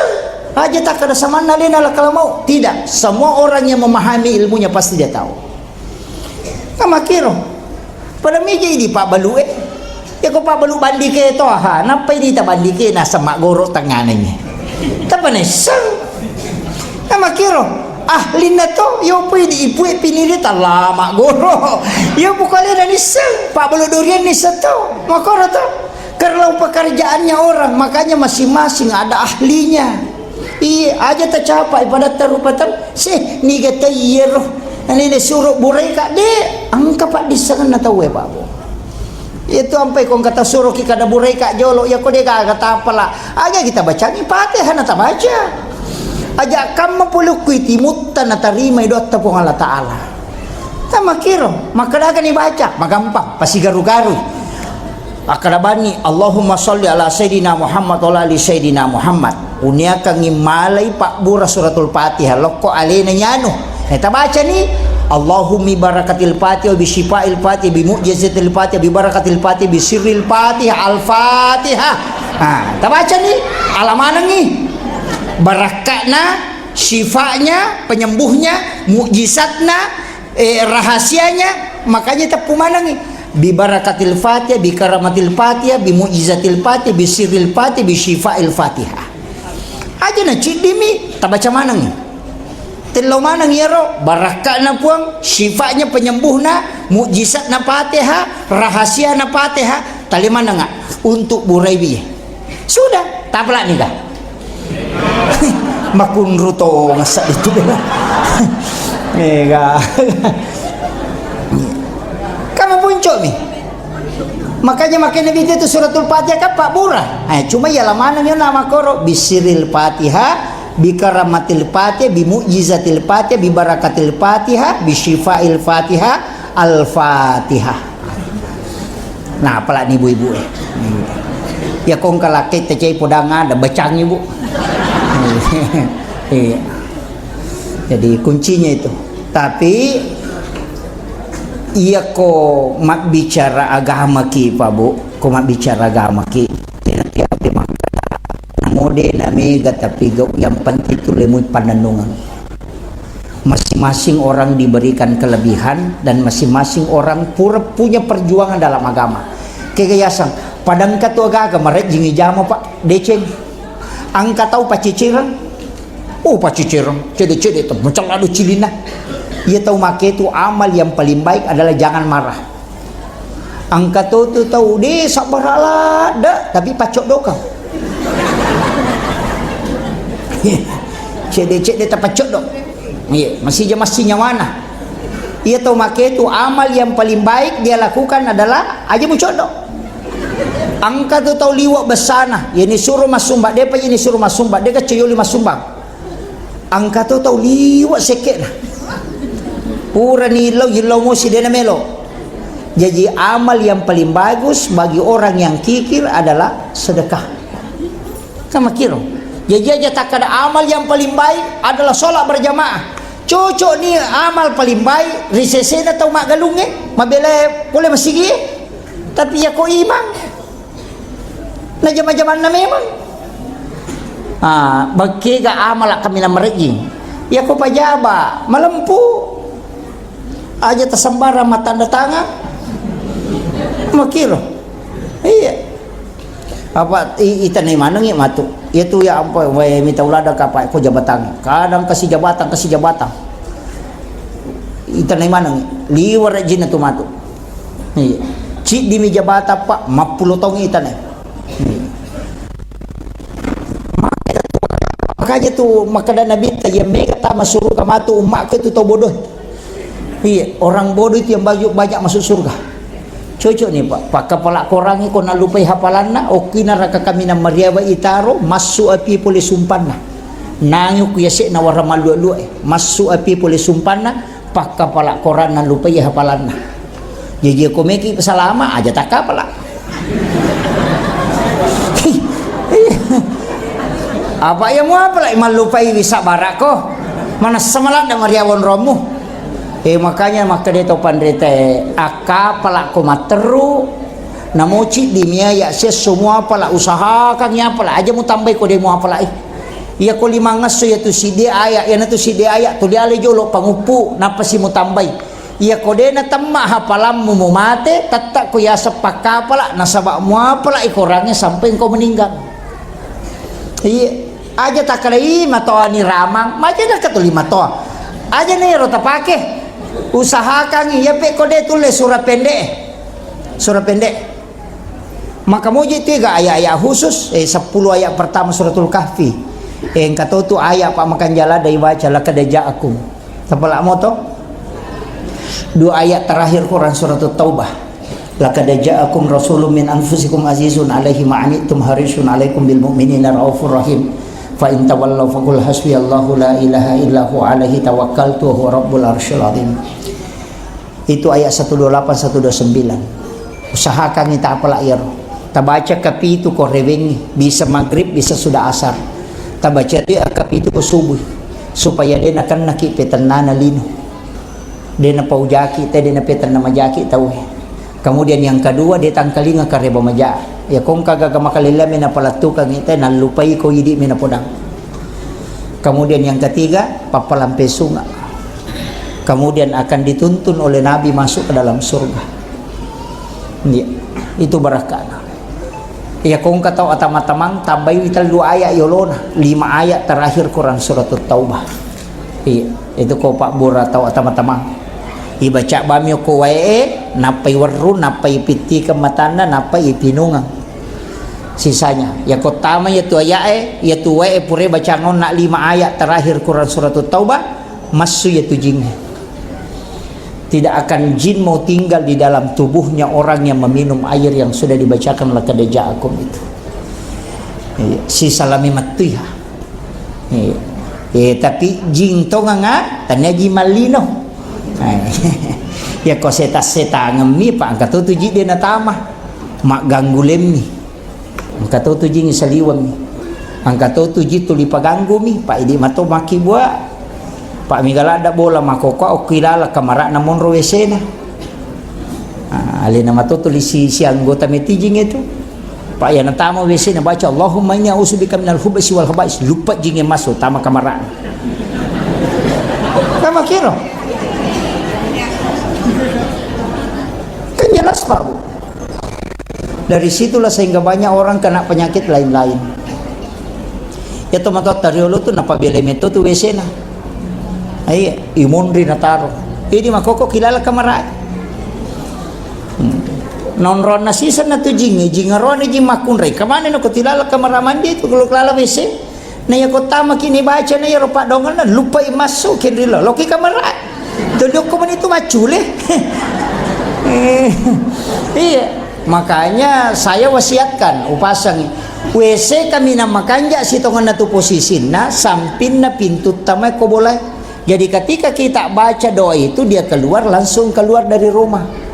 Speaker 2: aja tak ada sama nalina lah kalau mau tidak semua orang yang memahami ilmunya pasti dia tahu sama kiro pada meja ini Pak Balu ya kok Pak Balu bandi ke itu ha napa ini tak bandi ke nasa mak goro tangannya tapi nesang sama kiro ahli na to yo pui di ipu pinili tala mak goro yo bukannya dari nesang Pak Balu durian nisa to makoro to karena pekerjaannya orang makanya masing-masing ada ahlinya. Iya aja tercapai pada terupatan sih ni kata iya roh ini suruh burai kak de angka pak di sana tahu ya Pak itu sampai kong kata suruh kita ada burai kak jolo ya kok dia kata apalah aja kita baca ni Fatihah nata baca aja kamu puluh kuiti mutta nata terima itu tepung Allah Ta'ala sama kiro maka dah kan dibaca magampang pasti garu-garu akadabani Allahumma sholli ala Sayyidina Muhammad wa ala ali Sayyidina Muhammad unia kang malay pakbura suratul Fatihah loko alena nyano kita baca nih Allahumma barakatil Fatihah bi syifail Fatihah bi mu'jizatil Fatihah bi barakatil Fatihah bi sirril Fatihah al-Fatihah nah kita baca nih alamana nih barakatna syifanya penyembuhnya mukjizatna rahasianya makanya tepu mana nih bi barakatil Fatihah bi karamatil Fatihah bi mu'jizatil Fatihah bi sirril Fatihah bi syifail Fatihah aja na cidimi tak baca manang telau manang ya ro barakatna puang syifanya penyembuhna mukjizatna Fatihah rahasia na Fatihah tali mana nggak untuk buraibi sudah taplak nih kah makun ruto ngasak itu dah mega kamu puncok nih makanya makanya itu suratul Fatihah kan Pak Burah cuma ya lamana nama koro bisiril Fatihah bi karamatil Fatihah bi mu'jizatil Fatihah bi barakatil Fatihah bi syifail Fatihah al-Fatihah nah apalah nih ibu-ibu Ya kong kalaki tecai podang ada bacangnya bu. Iya. Jadi kuncinya itu. Tapi iya ko mak bicara agama ki pak bu, ko mak bicara agama ki. Nanti apa mak mode na mega tapi yang penting itu lemui pandanungan. Masing-masing orang diberikan kelebihan dan masing-masing orang punya perjuangan dalam agama. Kegayasan padang katu agama rek jingi jama pak deceng. Angka tahu paciciran. Oh paciciran, cede-cede itu macam adu cilina. Ia tahu make itu amal yang paling baik adalah jangan marah. Angka tu tahu deh sabar lah dah tapi pacok doka. Cede-cede tak pacok dok. Iya, masih nyawana. Ia tahu make itu amal yang paling baik dia lakukan adalah aja mucodok. Angka tu tahu liwak besana, ini suruh masumbak dia apa ini suruh masumbak dia kecil lima sumbang. Angka tu tahu liwak sekit lah. Pura nilau yilau musi dia melo. Jadi amal yang paling bagus bagi orang yang kikir adalah sedekah. Sama kira. Jadi aja tak ada amal yang paling baik adalah solat berjamaah. Cocok ni amal paling baik risese na tahu mak galung mabele boleh masigi tapi ya ko imam na jama-jaman na memang bagi ga amal kami na meregi ya ko pajaba malempu aja tersembara matanda tangan makiro iya apa itan ni manang matu itu ya apa we minta ulada ka ko jabatan kadang kasih jabatan itan ni manang liwar jin tu matu iya cik di meja bata pak 50 tong itan makanya tu makada nabi yang mega tak masuk surga matu umat ke tu tau bodoh iya orang bodoh itu yang banyak masuk surga. Cocok nih pak kepala korang ni kau nak lupai hafalan na okina raka kami na mariawa itaro masuk api boleh sumpan na nangyuk yasik na warna malu masuk api boleh sumpan na pak kepala korang na lupai hafalan na jadi aku meki pesalama aja tak kapala apa yang mau apa lah malupai bisa barako mana semalat na mariawan romu. Makanya maka dia tahu pandrete aka pala komateru namoci di mia ya ses semua pala usaha kang ya pala aja mu tambah ko demo pala iya ko limangas so ya tu si dia aya ya na tu si dia aya tu dia ale jolo pangupu napa si mu tambay iya ko de na tamma hapalam mu mate tatta ko ya sepaka pala nasaba mu pala ikorangnya sampai engkau meninggal iya aja tak kalai matoa ni ramang maja dah katulima toa aja nih rota pakai usahakan ya pe kode tulis surah pendek maka muji tiga ayat-ayat khusus 10 ayat pertama suratul kahfi yang kata tu ayat pak makan jala dari baca laqad ja'akum tapalak moto 2 ayat terakhir Quran suratul taubah laqad ja'akum rasulun min anfusikum azizun alaihi ma'anitum harisun alaikum bil mu'minina raufur rahim fa in tawallaw faqul hasbiyallahu la ilaha illahu alaihi tawakkaltu wa huwa rabbul arsyil azim. Itu ayat 128 129. Usahakan kita apalah ya ta baca kapi itu ko rewengi bisa maghrib bisa sudah asar ta baca dia kapi itu ko subuh supaya dia akan naki petanana lino dia na paujaki tadi na petan na majaki tahu. Kemudian yang kedua dia tangkalinga kareba maja ya kong kagaga makalila mina palatukan ite nalupai ko yidi mina podang. Kemudian yang ketiga papalampe sunga. Kemudian akan dituntun oleh Nabi masuk ke dalam surga. Ya, itu barakah. Ya kong kata atama-tamang tambahi ital 2 ayat yolona 5 ayat terakhir Quran surat Taubah. Iya, itu ko Pak Bura tahu atama-tamang. Ibaca bami ko wae napai waru napai piti kematana napai pinungang. Sisanya ya ko tama ya tu ayat ya tu wae pure baca nak 5 ayat terakhir Quran surat Taubah masuk ya tu jin. Tidak akan jin mau tinggal di dalam tubuhnya orang yang meminum air yang sudah dibacakan laqad ja'akum itu. Si salami matuya. Tapi jin to nga tanya jimalino. Ya ko seta ngemi pak angkat tu ji dia na tama mak ganggu lemni Angka tu jing saliwang mi. Angka tu jitu lipaganggu mi. Pak idi mato maki buat. Pak migala ada bola makoko o kilala kamara na monro wesena. Alina mato tulisi si anggota mitijing itu. Pak ya natama wesena baca Allahumma inni a'udzubika minal khubuthi wal khaba'is. Lupa jing masuk tama kamara. Kama kira. Kan jelas Pak Bu. Dari situlah sehingga banyak orang kena penyakit lain-lain. Ya tomato tariolo tu napabili meto tu wesena. Ay imunri nataro. Ini makoko kilala kamara. Non-ron na season na to jingaron ni makunray. Kamane no ko kilala kamara mandi tu kalau kilala wese. Na ya ko tama kini baca na ya rupa dongan na lupa imasuk kinrilo. Loki kamara. Duduk ko man itu macule. Iya. Makanya saya wasiatkan upasang WC kami na makanja sitongan na tu posisi na sampin na pintu tamay ko boleh. Jadi ketika kita baca doa itu dia keluar langsung keluar dari rumah.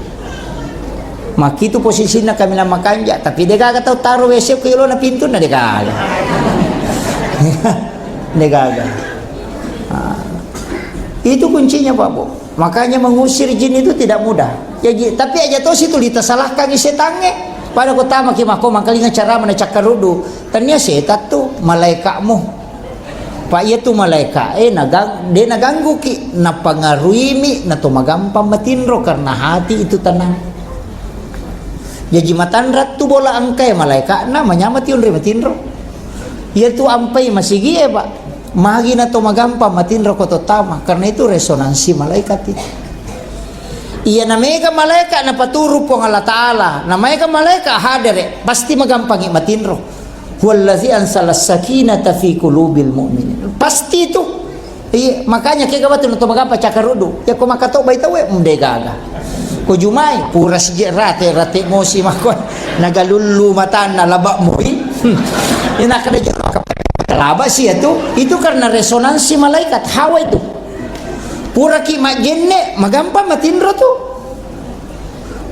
Speaker 2: Maka itu posisinya kami na makanja tapi dia kagak tahu taruh WC ke ilo na pintu na dia kagak. Dia kagak. Itu kuncinya Pak Bu. Makanya mengusir jin itu tidak mudah. Ya, tapi aja tahu situ ditasalahkan setannya. Pada kota maki mako mangkalinga cara mana cakarudu. Tanya setan tuh malaikatmu. Pak ya tu malaikat dia naganggu ki napangaruhi mi na tumagampang matinro karena hati itu tenang. Jadi matanrat tu bola angkai malaikat na manyamat yun rin matinro. Ya tu ampai masigi Pak. Magi na tumagampang matinro ko totama karena itu resonansi malaikat itu. Iya namanya malaikat na paturo po ng Allah Ta'ala. Namanya malaikat hadir pasti magampang matinro. Wallazi ansalas sakinata fi qulubil mu'minin. Pasti itu. Iya, makanya kaya gawa tuno tumagapa cakarudo. Ya ko makato bay tawe gaga. Ko jumay pura si rate mo si mako nagalulu mata na laba mo. Ina kada jero laba siya to. Itu karena resonansi malaikat hawa itu. Pura ki majenne magampang matinro to.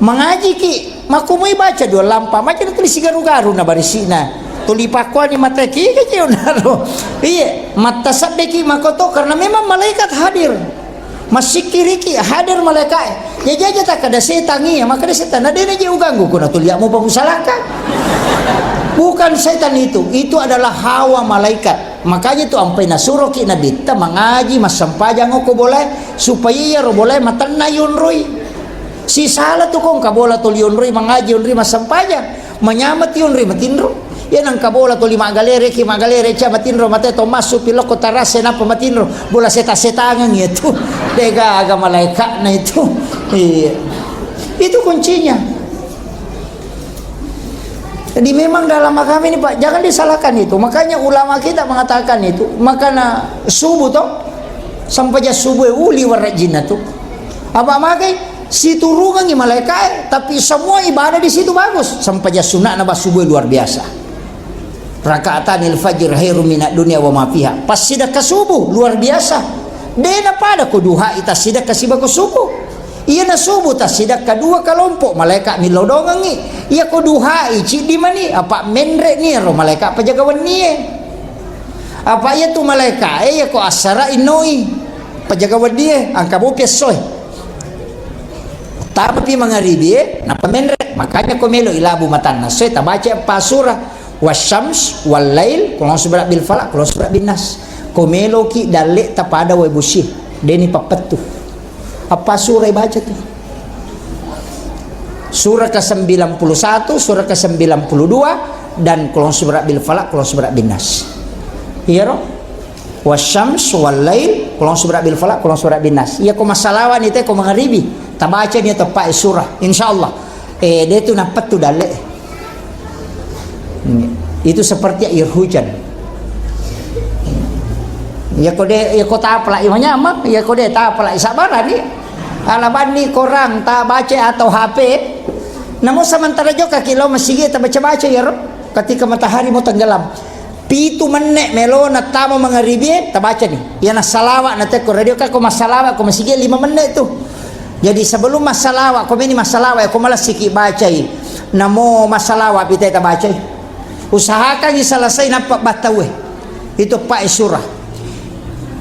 Speaker 2: Mengaji ki makumoy baca dua lampa macam tulis garu-garu na barisina. Tulipakwa ni mata ki kecil naro. Iya, mata sabeki makoto karena memang malaikat hadir. Masikiriki hadir malaikat. Ya jaja tak ada setan ya, maka ada setan. Ada aja uganggu kuna tuliak mau pengusalahkan. Bukan setan itu adalah hawa malaikat. Makanya itu ampai nasuro ki nabita mengaji masampajang ko boleh supaya ya ro boleh matanna yun roy. Si salah tu kong kabola tulion roy mengaji yun roy masampajang. Menyamat yun roy matinro. Yan ang kabola to lima galere siya matinro mate Tomas supilok ko tarase na pamatinro bola seta-setangan itu dega aga malaikat na itu. Iya. Itu kuncinya. Jadi memang dalam agama ini Pak jangan disalahkan itu. Makanya ulama kita mengatakan itu makana subuh toh sampai jas subuh uli warajina tuh. Apa makai si turungan ni malaikat tapi semua ibadah di situ bagus sampai jas sunat na subuh luar biasa. Rakaatanil fajr khairum minad dunya wa ma fiha. Pas sidak ka subuh luar biasa. Dena pada ko duha ita sidak ka siba ko subuh. Iya na subuh ta sidak ka dua kelompok malaikat milodongan ni. Iya ko duha ici di mani apa menre ni ro malaikat pajagawan ni. Apa ya tu malaikat ya ko asara inoi pajagawan dia angka bo pesoy. Tapi mangaribi na pamenre makanya ko melo ilabu matan na soy ta baca pasura wasyams wal lail kulon subrak bil falak kulon subrak bin nas komelo ki dalek tapada wa busyih deni papet tu apa surah baca tu surah ke-91 surah ke-92 dan kulon subrak bil falak kulon subrak bin nas iya ro wasyams wal lail kulon subrak bil falak kulon subrak bin nas iya ko masalawan itu ko mangaribi tabaca ni tepat surah insyaallah dia tu napat tu dalek. Itu seperti air hujan. Ya kota apalagi menyamak, ya kode tak apalagi sabaran ni. Alaban ni korang tak baca atau HP. Namun sementara juga kilo masih kita baca-baca ya Rob. Ketika matahari mau tenggelam. Pitu menek melo na tamo mangaribi tak baca ni. Ya na salawat na te ko radio ka ko masalawat ko masih 5 menit tu. Jadi sebelum masalawat ko ini masalawat ko malas sikit baca. Namo masalawat kita tak baca. usahakan selesai nampak batawe itu pak surah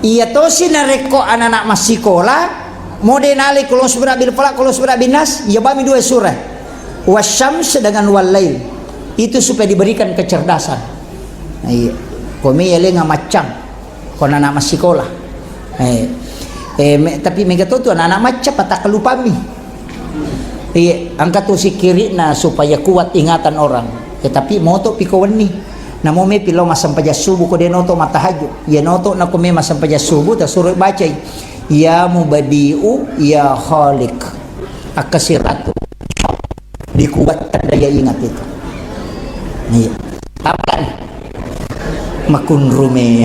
Speaker 2: iya to sinareko anak-anak masih sekolah modenali kulus berabil falak kulus berabil nas ya bami 2 surah wasyams dengan walail itu supaya diberikan kecerdasan. Nah, iya kami yale ngamacang kon anak masih sekolah tapi mega tu anak-anak macam patah kelupami iya angkat tu si kiri na supaya kuat ingatan orang tetapi moto pikawan ni namo me pilo masam paja subuh ko de noto matahaju ya noto na ko me masam paja subuh ta suruh baca ya mubadiu ya khaliq akasiratu dikuatkan daya ingat itu iya apa makun rume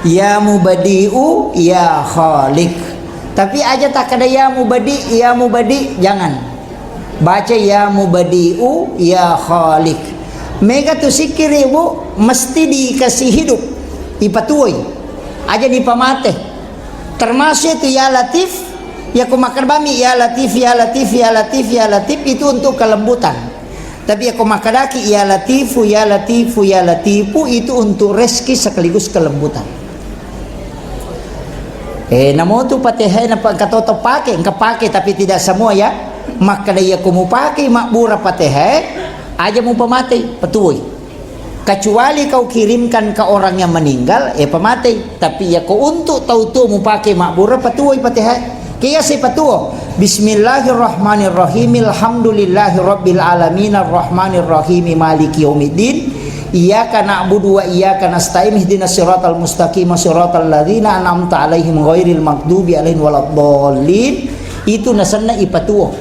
Speaker 2: ya mubadiu ya khaliq tapi aja tak ada ya mubadi jangan baca ya mubadiu ya khaliq mega tu sikir ibu mesti dikasih hidup ipatuoi aja dipamate termasuk itu ya latif ya kumakar bami ya latif ya latif ya latif ya latif itu untuk kelembutan tapi aku makadaki ya latifu ya latifu ya latifu itu untuk rezeki sekaligus kelembutan namo tu patihai na pagkatoto pakai engkau pakai tapi tidak semua ya maka dia kamu pakai makbura patihai aja mau pemati petuoi kecuali kau kirimkan ke orang yang meninggal pemati tapi ya kau untuk tahu tu mau pakai makbura petuoi patihai kaya si patuo bismillahirrahmanirrahim alhamdulillahirabbil alamin arrahmanirrahim maliki yaumiddin iyyaka na'budu wa iyyaka nasta'in ihdinas siratal mustaqim siratal ladzina an'amta 'alaihim ghairil maghdubi 'alaihim waladdallin itu nasanna ipatuo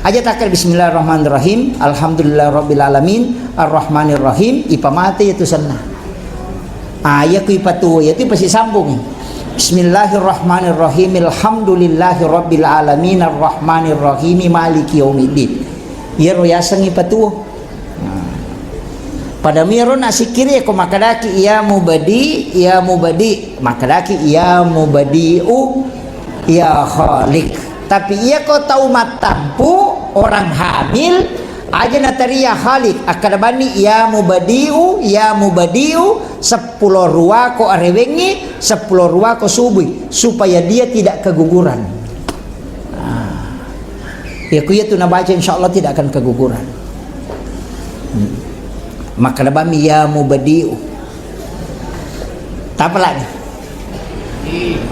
Speaker 2: aja takir bismillahirrahmanirrahim alhamdulillahirabbil alamin arrahmanirrahim ipamate itu sanna aya ku ipatuo itu pasti sambung bismillahirrahmanirrahim alhamdulillahirabbil alamin arrahmanirrahim maliki yaumiddin ya royasang ipatuo pada miro nasi kiri aku makadaki ya mubadi makadaki ya mubadiu ya khaliq tapi ia kau tahu matampu orang hamil aja nataria khaliq akadabani ya mubadiu 10 ruwa ko arewengi 10 ruwa ko subuh supaya dia tidak keguguran ya kuya tu nabaca insyaallah tidak akan keguguran maka nabami ya mubadiu tak apa lagi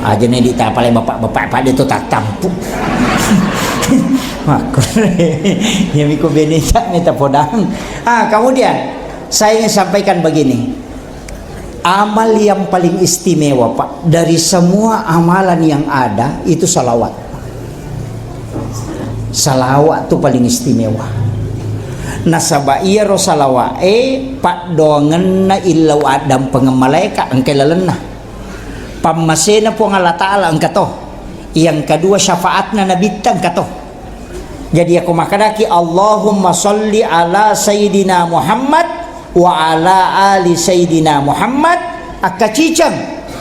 Speaker 2: aja nih di tapalai bapak-bapak pada itu tak tampu makor ya miko benisa minta podang kemudian saya ingin sampaikan begini amal yang paling istimewa Pak dari semua amalan yang ada itu salawat itu paling istimewa nasaba iya rosalawa pak dongen na ilaw adam pengemalaika angkai lalena pamasena po ng Allah Ta'ala ang kato yang kedua syafaat na nabitang kato jadi ako makadaki Allahumma salli ala Sayyidina Muhammad wa ala ali Sayyidina Muhammad akacicang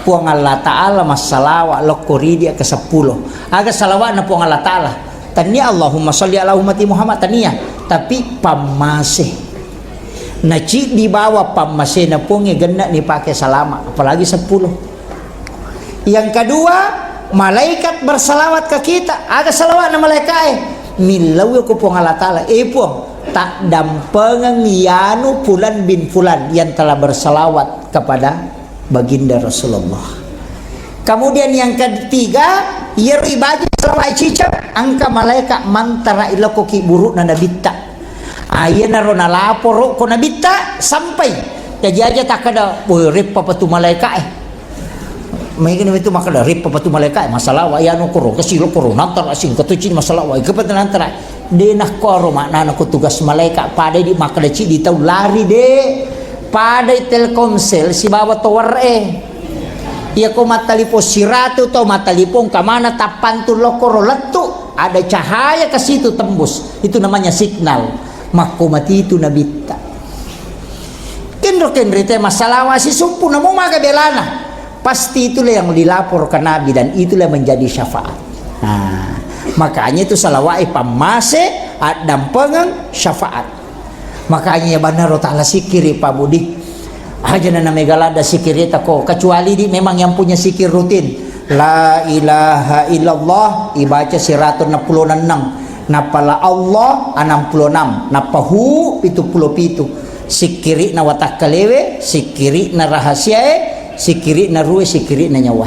Speaker 2: po ng Allah Ta'ala masalawa lokori dia ke-10 aga salawa na po ng Allah Ta'ala tanya Allahumma salli ala ummati Muhammad tanya tapi pamase naci di bawah pamase na po nga ganda ni pakai salama apalagi 10 yang kedua malaikat bersalawat ke kita ada salawat na malaikat milaw ko po ng Allah Ta'ala po tak dampengang yanu fulan bin fulan yang telah bersalawat kepada baginda Rasulullah. Kemudian yang ketiga yer ibadah salawat cicak angka malaikat mantara ilako ki buruk na nabita ayana ro na lapor ko nabita sampai jadi aja tak ada rip apa tu malaikat Mungkin itu maka dari pepatu malaikat masalah wa ya no koro kasilo koro nantar asing ketucin masalah wa kepetan antara denah koro makna ko tugas malaikat pada di maka deci di tau lari de pada telkomsel si bawa tower ia ko matalipo siratu atau matalipong kamana tapan tu lokoro letu ada cahaya ke situ tembus itu namanya signal mako mati itu nabita kendro kendrite masalah wa si sumpu namo maga belana pasti itulah yang dilapor ke Nabi dan itulah menjadi syafaat. Makanya itu salawat pamase dan pengang syafaat. Makanya ya benar ta'ala sikiri Pak Budi. Aja na megalada sikir ko, kecuali di memang yang punya sikir rutin. La ilaha illallah ibaca 166. Napala Allah 66. Napahu 77. Sikiri na watak kalewe, sikiri na rahasia, sikiri na ruwe, sikiri na nyawa.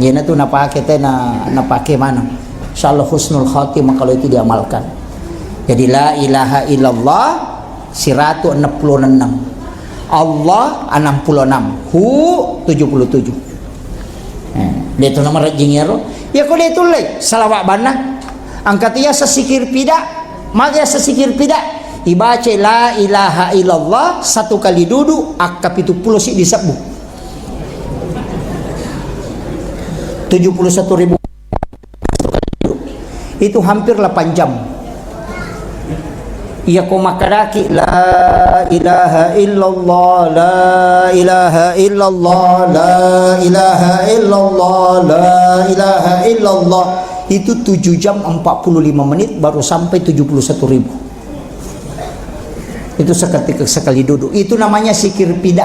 Speaker 2: Yan na to napake tayo napake mana. Insyaallah husnul khatimah kalau itu diamalkan. Jadi la ilaha illallah 166. Allah 66. Hu 77. Dia tu nama rajingero. Ya kau dia tu leh salawat bana. Angkat ya sesikir pida, maka sesikir pida. Dibaca la ilaha illallah 1 kali duduk akap itu 10 sik disabu. 71.000 itu hampir 8 jam. Ia kau makadaki la ilaha illallah, la ilaha illallah, la ilaha illallah, la ilaha illallah. Itu 7 jam 45 menit baru sampai 71.000. Itu seketika sekali duduk. Itu namanya sikir pida.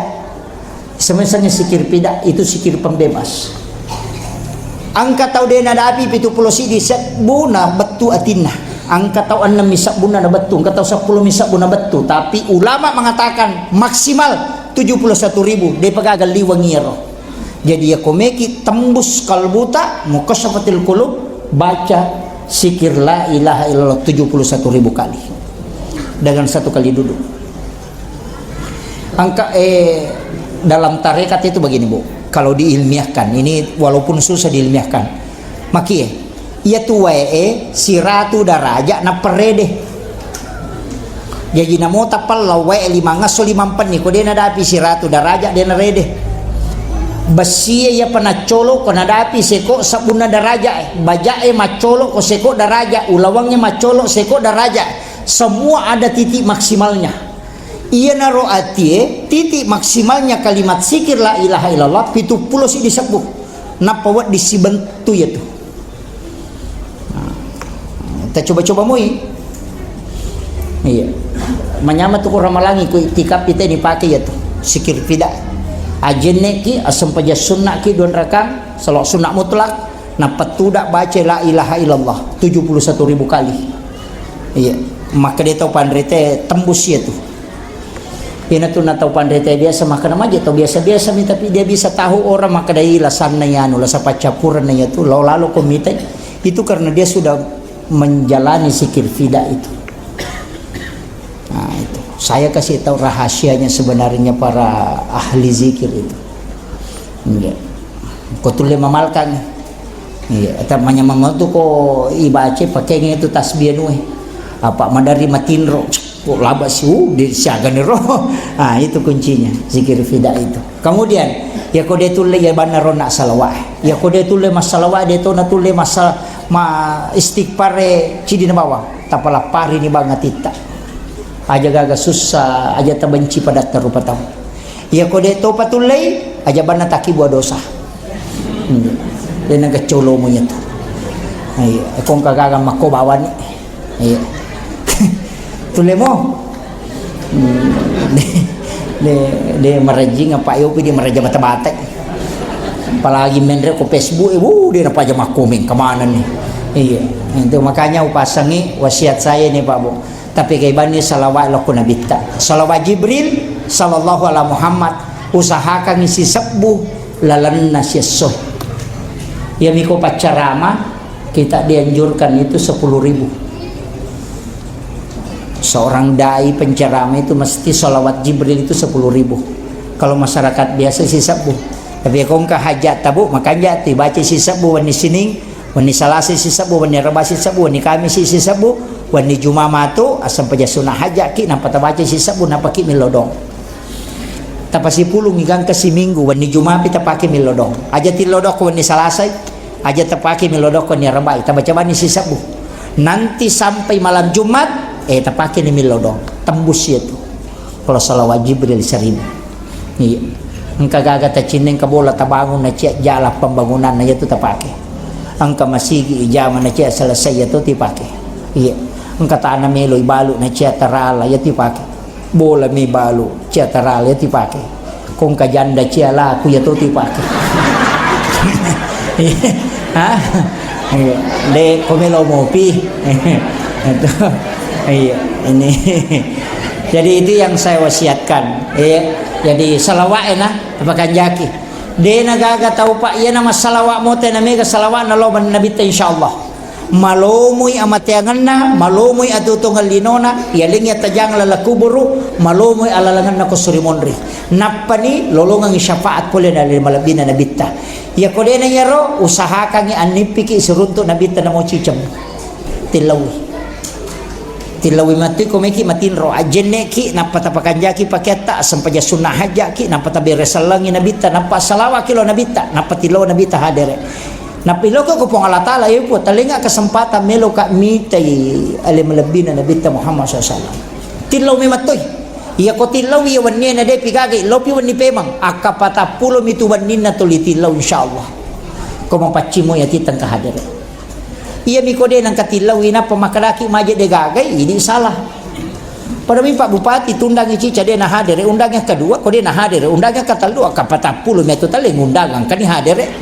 Speaker 2: Sebenarnya sikir pida itu sikir pembebas. Angka tau dia nada api pitu pulau sidi set buna betu atina. Angka tau 6 misak buna na betu. Angka tau 10 misak buna betu. Tapi ulama mengatakan maksimal 71.000. Dia pegagal liwangiro. Jadi ya komeki tembus kalbuta mukasafatil qulub, baca sikir la ilaha illallah 71.000 kali dengan 1 kali duduk. Angka dalam tarekat itu begini Bu, kalau diilmiahkan ini walaupun susah diilmiahkan maki ia tuwae siratu daraja na perede jadi namo tapal lawe 5 ngaso 5 pen ni ko dia nadapi siratu daraja dia na rede basi ya panacolo ko nadapi seko sabuna daraja bajae macolo ko seko daraja ulawangnya macolo seko daraja. Semua ada titik maksimalnya. Ia naro atie titik maksimalnya kalimat sikir la ilaha illallah 70 si disebut. Napa wat disibentu ya tu. Kita coba-coba moi. Iya. Menyama tu ko ramalangi ko itikap kita dipakai ya tu. Sikir pida. Ajenne ki asam paja sunnah ki 2 rakang, salat sunnah mutlak. Napa tudak baca la ilaha illallah 71.000 kali. Iya. Maka dia tahu pandrete tembus ya tu. Ina tu na tahu pandrete biasa makan aja atau biasa-biasa tapi dia bisa tahu orang maka dari lasan na yan ula sa pacapuran na ya tu lalu komite itu karena dia sudah menjalani sikir fida itu. Nah itu saya kasih tahu rahasianya sebenarnya para ahli zikir itu. Enggak. Kau tulis mamalkan. Iya, tamanya mamal tu ko ibace pakai itu tasbih nueh. Apa madari matinro kok laba siu di siagan roh. Ah itu kuncinya zikir fida itu. Kemudian ya ko dia tulis ya bana rona salawat. Ya ko dia tulis masalawat dia tu na tulis masal istighfar cidi na bawah. Tapala pari ni banget ita. Aja gaga susah, aja terbenci pada terupa tahu. Ya ko dia tu patulay aja bana taki buat dosa. Dia nang kecolo mo nya tu. Ay kung kagaga makobawan ni. Iya. Tule mo. De marajing apa yo pi di maraja bata-bata. Apalagi menre ko Facebook dia apa aja makomeng kemana nih. Iya. Itu makanya upasangi wasiat saya nih Pak Bu. Tapi kay bani salawat lo kuna bitta. Salawat Jibril sallallahu alaihi Muhammad usahakan isi sebuh lalan nasyesoh. Ya miko pacarama kita dianjurkan itu 10.000. Seorang dai penceramah itu mesti salawat Jibril itu 10.000. Kalau masyarakat biasa si sabu. Tapi kalau engkau hajat tabu makanya dibaca si sabu wani sining, wani salasi si sabu, wani reba si sabu, wani kamis si sabu, wani jumamatu asam paja sunah hajat ki napa tabaca si sabu napa ki milodong. Tapasi pulung igang ke si minggu wani jumapi tapaki milodong. Aja tilodok wani salasai, aja tapaki milodok wani reba tabaca wani si sabu. Nanti sampai malam Jumat tapake ni milodong tembus itu kalau salawat Jibril 1.000. Iya engka gaga ta cineng ka bola tabangun na cia jala pembangunan na itu tapake angka masigi ijama na cia selesai itu tipake. Iya engka ta na melo ibalu na cia tarala ya tipake bola mi balu cia taral ya tipake kong kajanda cia laku ya to tipake ha de komelo mopi itu ini jadi itu yang saya wasiatkan jadi salawat apakah jaki de nagaga tau pak ya nama salawat mote na mega salawat na loban nabi ta insyaallah malomui amatianganna malomui atutungal linona yaling ya tajang lalakuburu malomui alalangan na kusurimonri napani lolongang syafaat pole na malabina nabita ya kode na yaro usahakan ya anipiki surunto nabita na mo cicam tilawi mati komeki matinro ajenne ki napatapakan jaki paketa sampaja sunnah haja ki napatabe resalangi nabita napa salawa kilo nabita napatilo nabita hadere napilo ko pong Allah Ta'ala po talinga kesempatan melo ka mitai alim lebina nabita Muhammad SAW tilaw mi matoy iya ko tilaw iya wanni na de pigagay lopi wanni pemang akapata pulo mitu wanni na tulitilaw insyaallah ko mapacimo ya titang kahadere iya mi ko de nang katilaw ina pamakalaki maje de gagay ini salah pada mi Pak Bupati tundang cica de na hadere undangnya kedua ko de na hadere undangnya kataldua akapata pulo metu taling undangan kan hadere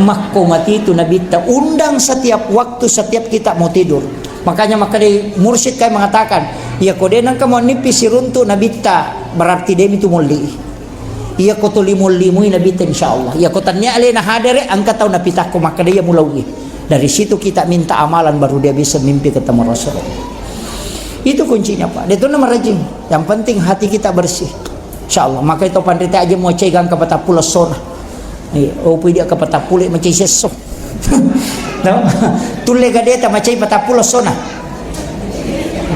Speaker 2: makko mati itu nabita undang setiap waktu setiap kita mau tidur makanya makanya mursyid kayak mengatakan ya kode nang kamu nipis siruntu nabita berarti demi itu muli iya ko tulimul-limu nabita insyaallah ya ko tanya alena hadere angkat tahu napita ko maka dia mulawi dari situ kita minta amalan baru dia bisa mimpi ketemu Rasulullah itu kuncinya Pak itu nama rajin yang penting hati kita bersih insyaallah maka itu pandita aja mau cegang kepada pulau sona opo dia kapata pule macam seso no tulle gadeta macam patapulo sona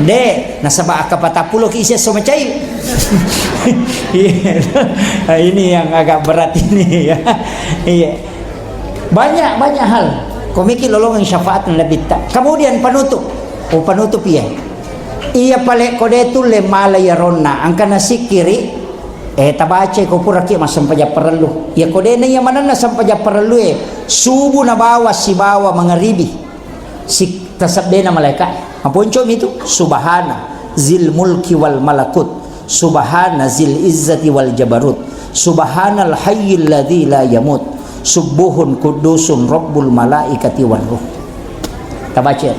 Speaker 2: de nasaba kapatapulo ki seso macam ini yang agak berat ini ya iya banyak hal komiki lolongan syafaat lebih tak kemudian penutup iya pale kode tulle malaya ronna angkana sikiri tabace ko puraki masampaja perlu ya kode na yaman na sampaja perlu subuh na bawa si bawa mangaribi si tasabde na malaikat aponco itu subhana zil mulki wal malakut subhana zil izzati wal jabarut subhanal hayyil ladzi la yamut subuhun kudusun rabbul malaikati war ruh tabace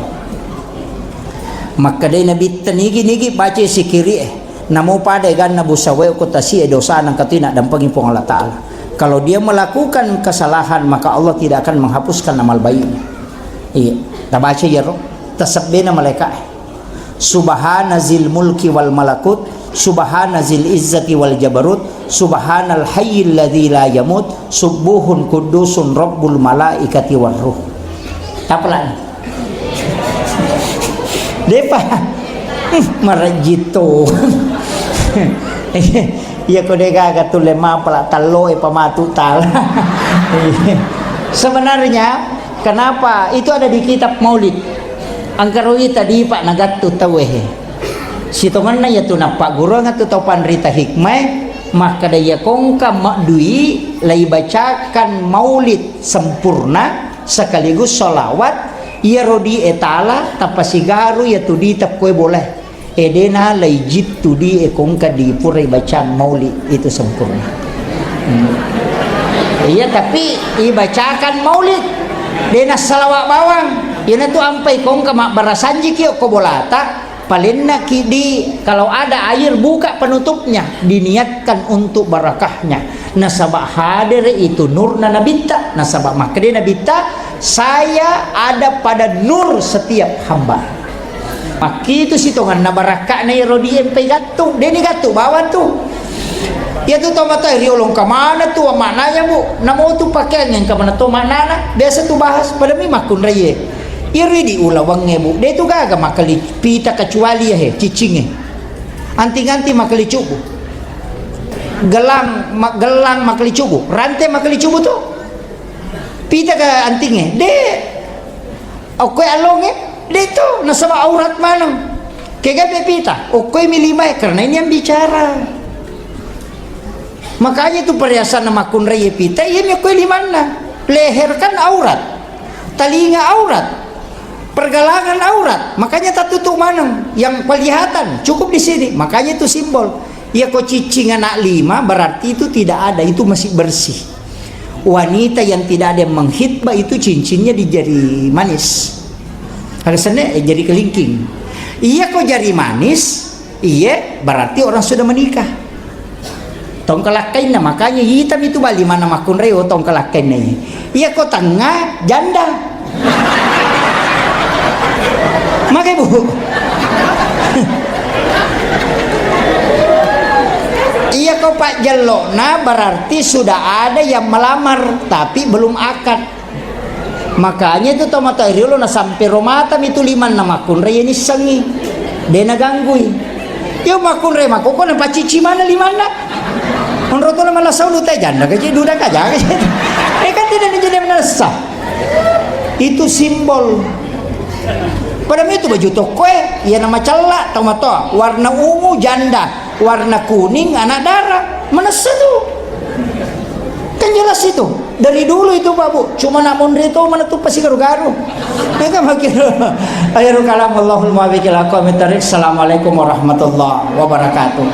Speaker 2: maka de nabi tanigi baca si kiri namo pada gan nabusawe ko tasi dosa nang katina dan pangipong Allah Ta'ala kalau dia melakukan kesalahan maka Allah tidak akan menghapuskan amal baiknya iya tabaca ya roh tasabbe na malaikat subhana zil mulki wal malakut subhana zil izzati wal jabarut subhanal hayyil ladzi la yamut subuhun kudusun rabbul malaikati war ruh tapalan depa marajito iya kode gaga tu lema pala talo pamatu tal sebenarnya kenapa itu ada di kitab Maulid angkaroi tadi Pak Nagatu tawehe sitongan na ya tu napak guru ngatu topan rita hikmah maka daya kongka makdui lai bacakan Maulid sempurna sekaligus solawat ia rodi etala tapasigaru ya tu di tap kue boleh edena laijit tu di ekongka di purai bacaan maulid itu sempurna iya tapi ibacakan maulid dena salawat bawang yana tu ampai kongka mak barasanji kio kobolata palinna kidi kalau ada air buka penutupnya diniatkan untuk barakahnya nasabah hadir itu nurna nabita nasabah makde nabita saya ada pada nur setiap hamba maki itu sitongan na baraka na irodi empe gatu deni gatu bawa tu ya tu tomata riolong kamana tu maknanya bu namo tu pakaian yang kamana tu maknana biasa tu bahas pada mi makun raye iri di ulawangnya bu dia tu gaga makali pita kecuali ya he cicingnya anting-anting makali cubu gelang makali cubu rantai makali cubu tu pita ke antingnya de oke alongnya dia tu nasaba aurat manang kaya pita oke milimay karena ini yang bicara makanya tu perhiasan nama kun raya pita ini oke limana leher kan aurat talinga aurat pergelangan aurat, makanya tak tutup manang yang kelihatan cukup di sini, makanya itu simbol. Ya kok cicing anak 5 berarti itu tidak ada, itu masih bersih. Wanita yang tidak ada yang menghitbah itu cincinnya di jari manis, harusnya jari kelingking. Iya kok jari manis, iya berarti orang sudah menikah. Tong kelakain nah, makanya hitam itu bali mana makun reo tong kelakain nih. Iya kok tengah janda. Makanya bu. Iya kok Pak Jelok, nah berarti sudah ada yang melamar tapi belum akad. Makanya itu tomato iriolo na sampai romatam itu 5 na makun reo ini sengi. Dia na ganggui. Yo makun reo makun ko na pacici mana 5 na. Menurut orang malah saulu teh janda kecil duda kaja kan tidak jadi menasa. Itu simbol. Padahal itu baju toko ya nama celak tomato warna ungu janda, warna kuning anak darah, menasa tuh kan jelas itu dari dulu itu Pak Bu. Cuma namun itu mana tuh pasti garu-garu. Mereka makin akhirul kalam Allahul muwaffiq ila aqwamit thariq. Assalamualaikum warahmatullahi wabarakatuh.